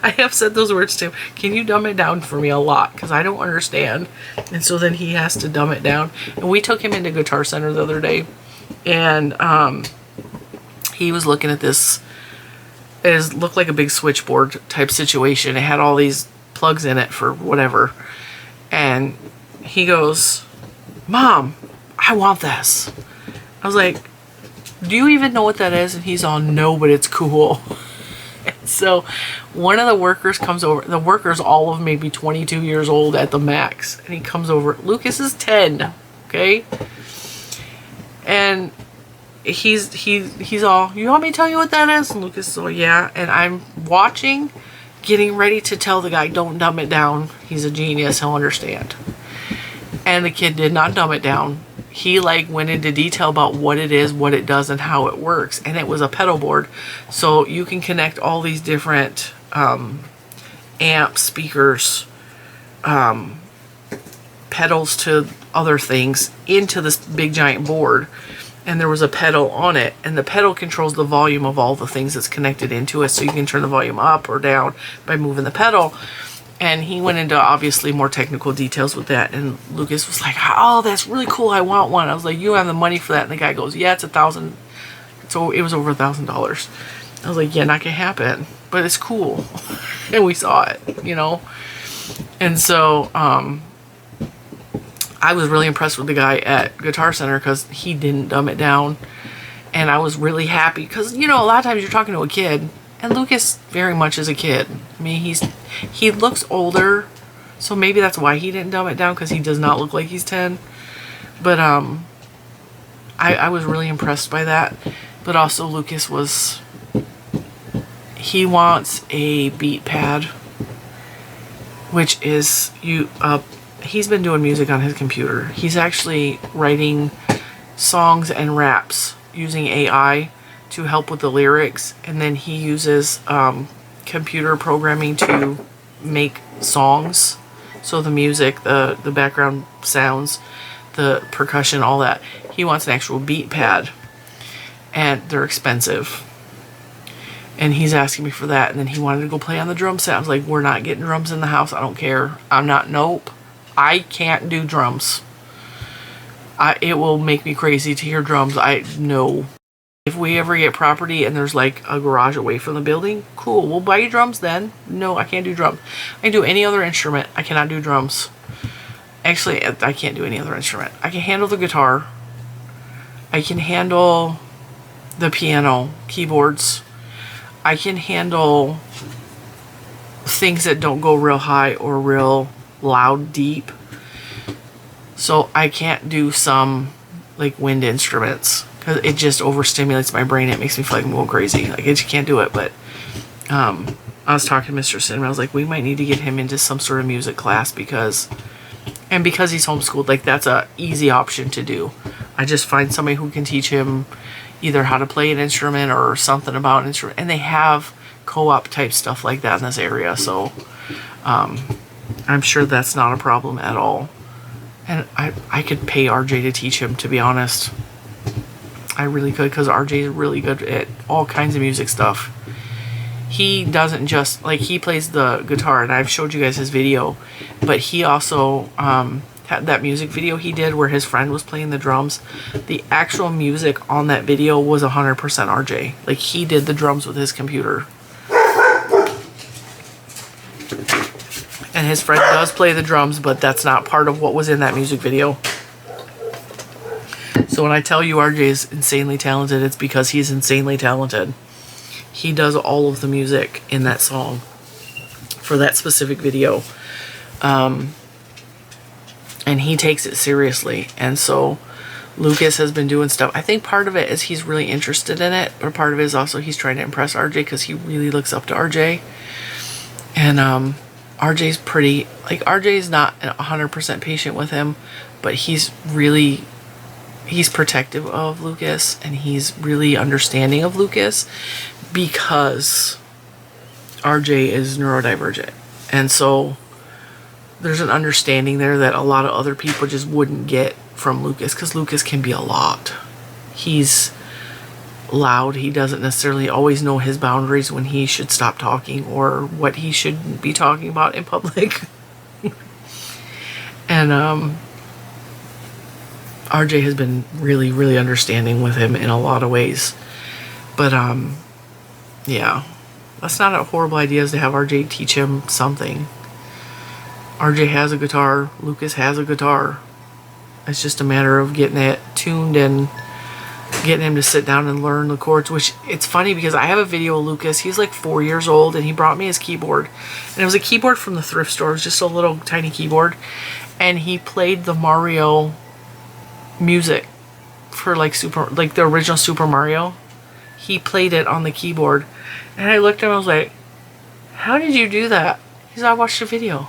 Speaker 1: I have said those words to him. Can you dumb it down for me a lot? Because I don't understand. And so then he has to dumb it down. And we took him into Guitar Center the other day. And he was looking at this. It looked like a big switchboard type situation. It had all these plugs in it for whatever. And he goes, Mom, I want this. I was like, do you even know what that is? And he's all, no, but it's cool. And so one of the workers comes over. The worker's all of maybe 22 years old at the max. And he comes over. Lucas is 10. Okay. And he's all, you want me to tell you what that is? And Lucas is all, yeah. And I'm watching, getting ready to tell the guy, don't dumb it down. He's a genius. He'll understand. And the kid did not dumb it down. He like went into detail about what it is, what it does, and how it works. And it was a pedal board. So you can connect all these different amps, speakers, pedals to other things into this big giant board. And there was a pedal on it. And the pedal controls the volume of all the things that's connected into it. So you can turn the volume up or down by moving the pedal. And he went into obviously more technical details with that. And Lucas was like, oh, that's really cool. I want one. I was like, you have the money for that? And the guy goes, yeah, it's $1,000. So it was over $1,000. I was like, yeah, not gonna happen. But it's cool. And we saw it, you know. And so I was really impressed with the guy at Guitar Center because he didn't dumb it down. And I was really happy because, you know, a lot of times you're talking to a kid. And Lucas very much is a kid. I mean, he looks older, so maybe that's why he didn't dumb it down, because he does not look like he's 10. But I was really impressed by that. But also Lucas he wants a beat pad, which is he's been doing music on his computer. He's actually writing songs and raps using AI to help with the lyrics, and then he uses computer programming to make songs. So the music, the background sounds, the percussion, all that. He wants an actual beat pad, and they're expensive. And he's asking me for that, and then he wanted to go play on the drum set. I was like, we're not getting drums in the house. I don't care. Nope. I can't do drums. It will make me crazy to hear drums. No. If we ever get property and there's like a garage away from the building, cool, we'll buy you drums then. No, I can't do drums. I can do any other instrument. I cannot do drums. Actually, I can't do any other instrument. I can handle the guitar. I can handle the piano, keyboards. I can handle things that don't go real high or real loud, deep. So I can't do some like wind instruments. It just overstimulates my brain. It makes me feel like I'm going crazy. Like, I just can't do it. But I was talking to Mr. Cinnamon. I was like, we might need to get him into some sort of music class because he's homeschooled, like, that's a easy option to do. I just find somebody who can teach him either how to play an instrument or something about an instrument. And they have co-op type stuff like that in this area. So I'm sure that's not a problem at all. And I could pay RJ to teach him, to be honest. I really could, because RJ is really good at all kinds of music stuff. He doesn't just, like, he plays the guitar, and I've showed you guys his video, but he also had that music video he did where his friend was playing the drums. The actual music on that video was 100% RJ. Like, he did the drums with his computer. And his friend does play the drums, but that's not part of what was in that music video. So when I tell you RJ is insanely talented, it's because he's insanely talented. He does all of the music in that song for that specific video. And he takes it seriously. And so Lucas has been doing stuff. I think part of it is he's really interested in it, but part of it is also he's trying to impress RJ because he really looks up to RJ. And RJ's pretty, like, RJ's not 100% patient with him, but he's protective of Lucas, and he's really understanding of Lucas because RJ is neurodivergent. And so there's an understanding there that a lot of other people just wouldn't get from Lucas, because Lucas can be a lot. He's loud. He doesn't necessarily always know his boundaries when he should stop talking or what he shouldn't be talking about in public. And RJ has been really, really understanding with him in a lot of ways. But yeah, that's not a horrible idea, is to have RJ teach him something. RJ has a guitar, Lucas has a guitar. It's just a matter of getting it tuned and getting him to sit down and learn the chords, which it's funny because I have a video of Lucas. He's like 4 years old and he brought me his keyboard. And it was a keyboard from the thrift store. It was just a little tiny keyboard. And he played the Mario music for like the original Super Mario. He played it on the keyboard. And I looked at him and I was like, how did you do that? He said, I watched a video.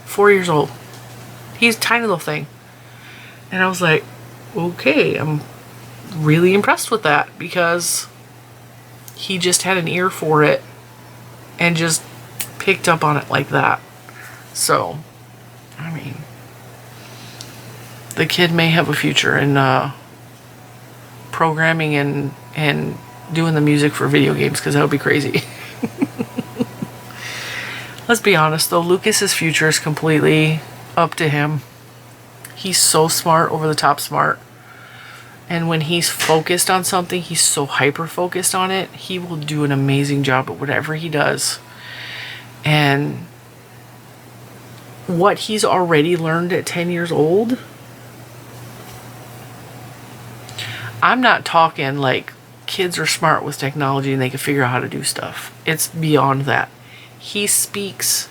Speaker 1: 4 years old. He's a tiny little thing. And I was like, okay, I'm really impressed with that, because he just had an ear for it and just picked up on it like that. So, I mean, the kid may have a future in programming and doing the music for video games, because that would be crazy. Let's be honest though, Lucas's future is completely up to him. He's so smart, over the top smart. And when he's focused on something, he's so hyper focused on it, he will do an amazing job at whatever he does. And what he's already learned at 10 years old, I'm not talking like kids are smart with technology and they can figure out how to do stuff. It's beyond that. He speaks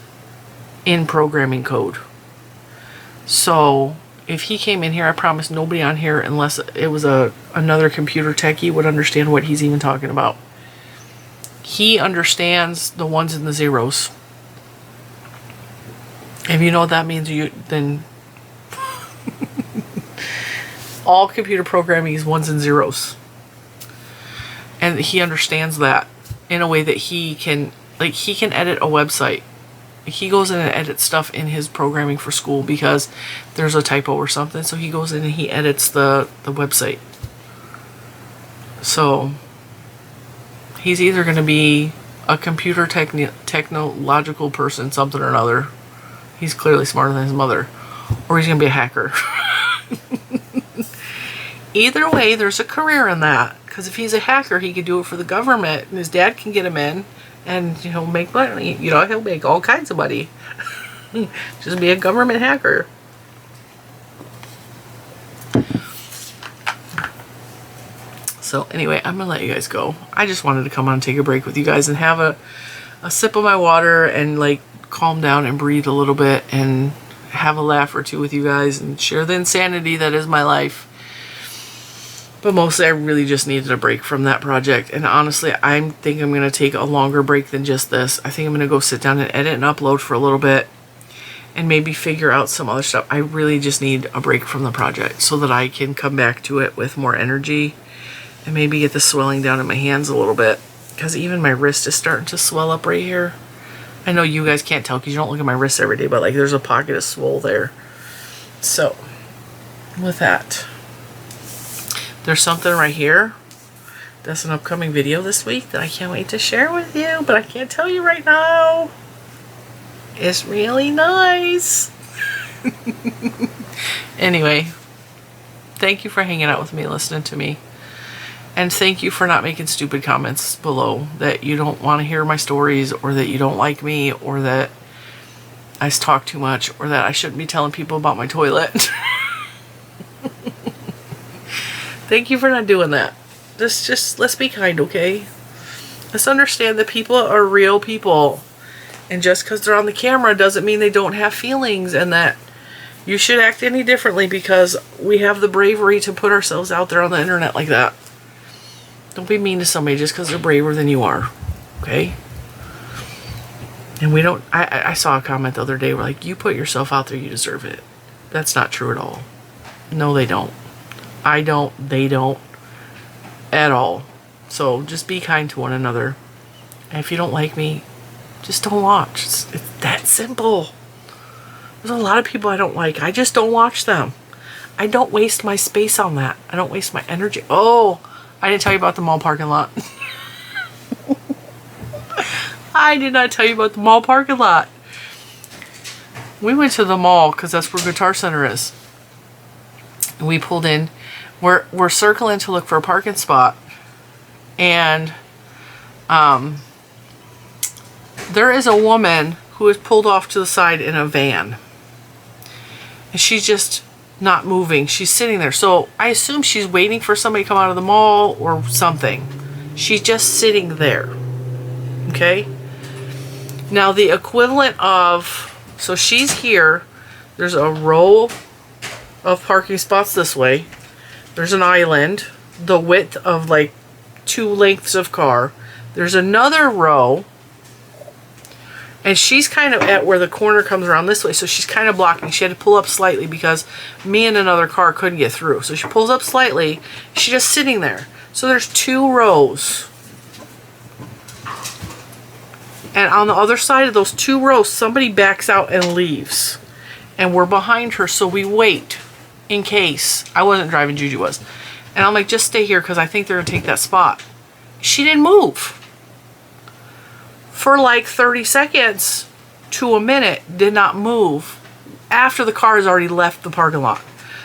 Speaker 1: in programming code. So if he came in here, I promise nobody on here, unless it was another computer techie, would understand what he's even talking about. He understands the ones and the zeros. If you know what that means, then all computer programming is ones and zeros. And he understands that in a way that he can edit a website. He goes in and edits stuff in his programming for school because there's a typo or something. So he goes in and he edits the website. So he's either going to be a computer technological person, something or another. He's clearly smarter than his mother. Or he's going to be a hacker. Either way, there's a career in that. Because if he's a hacker, he could do it for the government. And his dad can get him in. And he'll make money. He'll make all kinds of money. Just be a government hacker. So anyway, I'm going to let you guys go. I just wanted to come on and take a break with you guys and have a sip of my water and like calm down and breathe a little bit and have a laugh or two with you guys and share the insanity that is my life. But mostly I really just needed a break from that project. And honestly, I think I'm going to take a longer break than just this. I think I'm going to go sit down and edit and upload for a little bit. And maybe figure out some other stuff. I really just need a break from the project so that I can come back to it with more energy. And maybe get the swelling down in my hands a little bit. Because even my wrist is starting to swell up right here. I know you guys can't tell because you don't look at my wrist every day. But like there's a pocket of swole there. So, with that. There's something right here. That's an upcoming video this week that I can't wait to share with you, but I can't tell you right now. It's really nice. Anyway, thank you for hanging out with me, listening to me. And thank you for not making stupid comments below that you don't want to hear my stories, or that you don't like me, or that I talk too much, or that I shouldn't be telling people about my toilet. Thank you for not doing that. Let's be kind, okay? Let's understand that people are real people. And just because they're on the camera doesn't mean they don't have feelings, and that you should act any differently because we have the bravery to put ourselves out there on the internet like that. Don't be mean to somebody just because they're braver than you are, okay? And we don't... I saw a comment the other day where like, you put yourself out there, you deserve it. That's not true at all. No, they don't. I don't, they don't, at all. So just be kind to one another. And if you don't like me, just don't watch. It's that simple. There's a lot of people I don't like. I just don't watch them. I don't waste my space on that. I don't waste my energy. Oh, I didn't tell you about the mall parking lot. I did not tell you about the mall parking lot. We went to the mall because that's where Guitar Center is. And we pulled in. We're circling to look for a parking spot. And there is a woman who is pulled off to the side in a van. And she's just not moving. She's sitting there. So I assume she's waiting for somebody to come out of the mall or something. She's just sitting there. Okay? Now the equivalent of... So she's here. There's a row of parking spots this way. There's an island. The width of like 2 lengths of car. There's another row. And she's kind of at where the corner comes around this way. So she's kind of blocking. She had to pull up slightly because me and another car couldn't get through. So she pulls up slightly. She's just sitting there. So there's 2 rows. And on the other side of those 2 rows, somebody backs out and leaves. And we're behind her, so we wait in case. I wasn't driving, Juju was. And I'm like, just stay here because I think they're going to take that spot. She didn't move. For like 30 seconds to a minute, did not move after the car has already left the parking lot.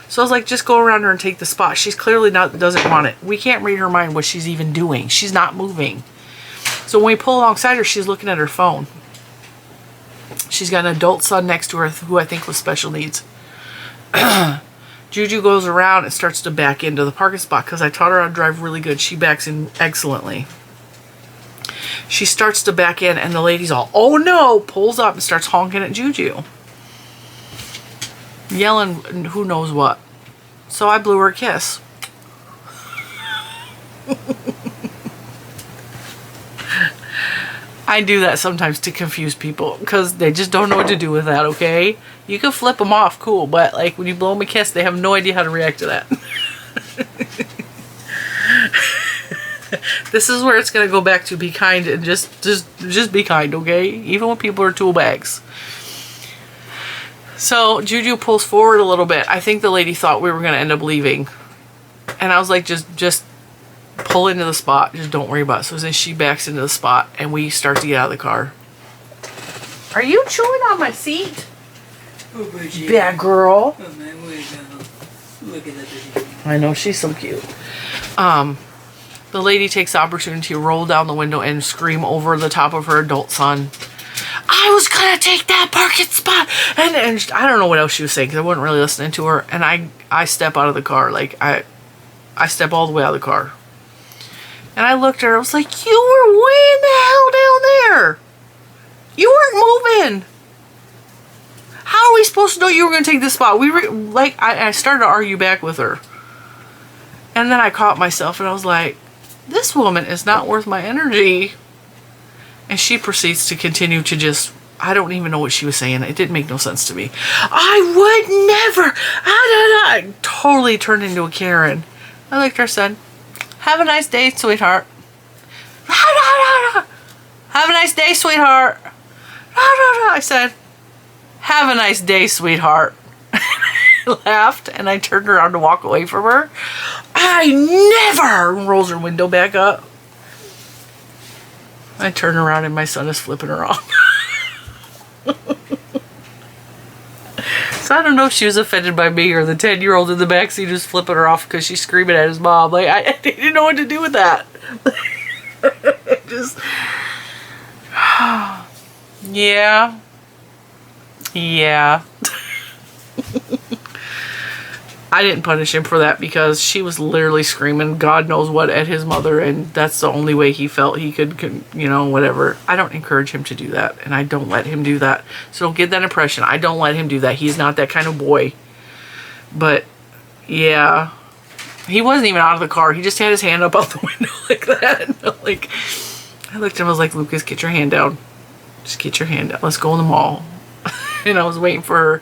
Speaker 1: So I was like, just go around her and take the spot. She's clearly doesn't want it. We can't read her mind what she's even doing. She's not moving. So when we pull alongside her, she's looking at her phone. She's got an adult son next to her who I think was special needs. Juju goes around and starts to back into the parking spot because I taught her how to drive really good. She backs in excellently. She starts to back in and the lady's all, oh no, pulls up and starts honking at Juju. Yelling who knows what. So I blew her a kiss. I do that sometimes to confuse people because they just don't know what to do with that, okay? You can flip them off, cool, but like when you blow them a kiss, they have no idea how to react to that. This is where it's going to go back to be kind and just be kind, okay? Even when people are tool bags. So Juju pulls forward a little bit. I think the lady thought we were going to end up leaving. And I was like, just pull into the spot. Just don't worry about it. So then she backs into the spot and we start to get out of the car. Are you chewing on my seat?
Speaker 2: Oh,
Speaker 1: bad girl.
Speaker 2: Oh, man, look at that.
Speaker 1: I know, she's so cute. The lady takes the opportunity to roll down the window and scream over the top of her adult son, I was gonna take that parking spot, and I don't know what else she was saying because I wasn't really listening to her. And I step out of the car, like I step all the way out of the car, and I looked at her. I was like, you were way the hell down there. You weren't moving. How are we supposed to know you were gonna take this spot? We were like, I started to argue back with her, and then I caught myself and I was like, this woman is not worth my energy. And she proceeds to continue to just, I don't even know what she was saying. It didn't make no sense to me. I would never. I totally turned into a Karen. I looked at her and said, have a nice day, sweetheart. Have a nice day, sweetheart. I said, have a nice day, sweetheart. I laughed and I turned around to walk away from her. I never. Rolls her window back up. I turn around and my son is flipping her off. So I don't know if she was offended by me or the 10-year-old in the backseat who's flipping her off because she's screaming at his mom. Like, I didn't know what to do with that. Just, yeah. Yeah. I didn't punish him for that because she was literally screaming God knows what at his mother, and that's the only way he felt he could, you know, whatever. I don't encourage him to do that, and I don't let him do that. So don't get that impression. I don't let him do that. He's not that kind of boy. But, yeah. He wasn't even out of the car. He just had his hand up out the window like that. Like, I looked at him, I was like, Lucas, get your hand down. Just get your hand down. Let's go in the mall. And I was waiting for her.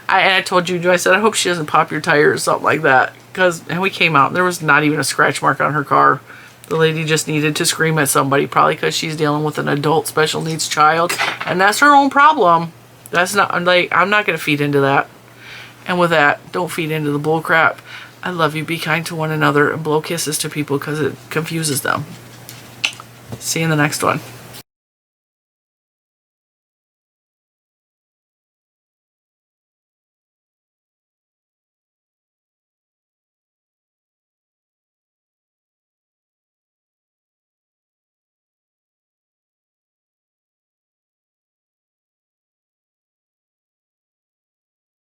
Speaker 1: I told Juju, I said, I hope she doesn't pop your tire or something like that. And we came out and there was not even a scratch mark on her car. The lady just needed to scream at somebody, probably because she's dealing with an adult special needs child. And that's her own problem. That's not, like, I'm not going to feed into that. And with that, don't feed into the bull crap. I love you. Be kind to one another and blow kisses to people because it confuses them. See you in the next one.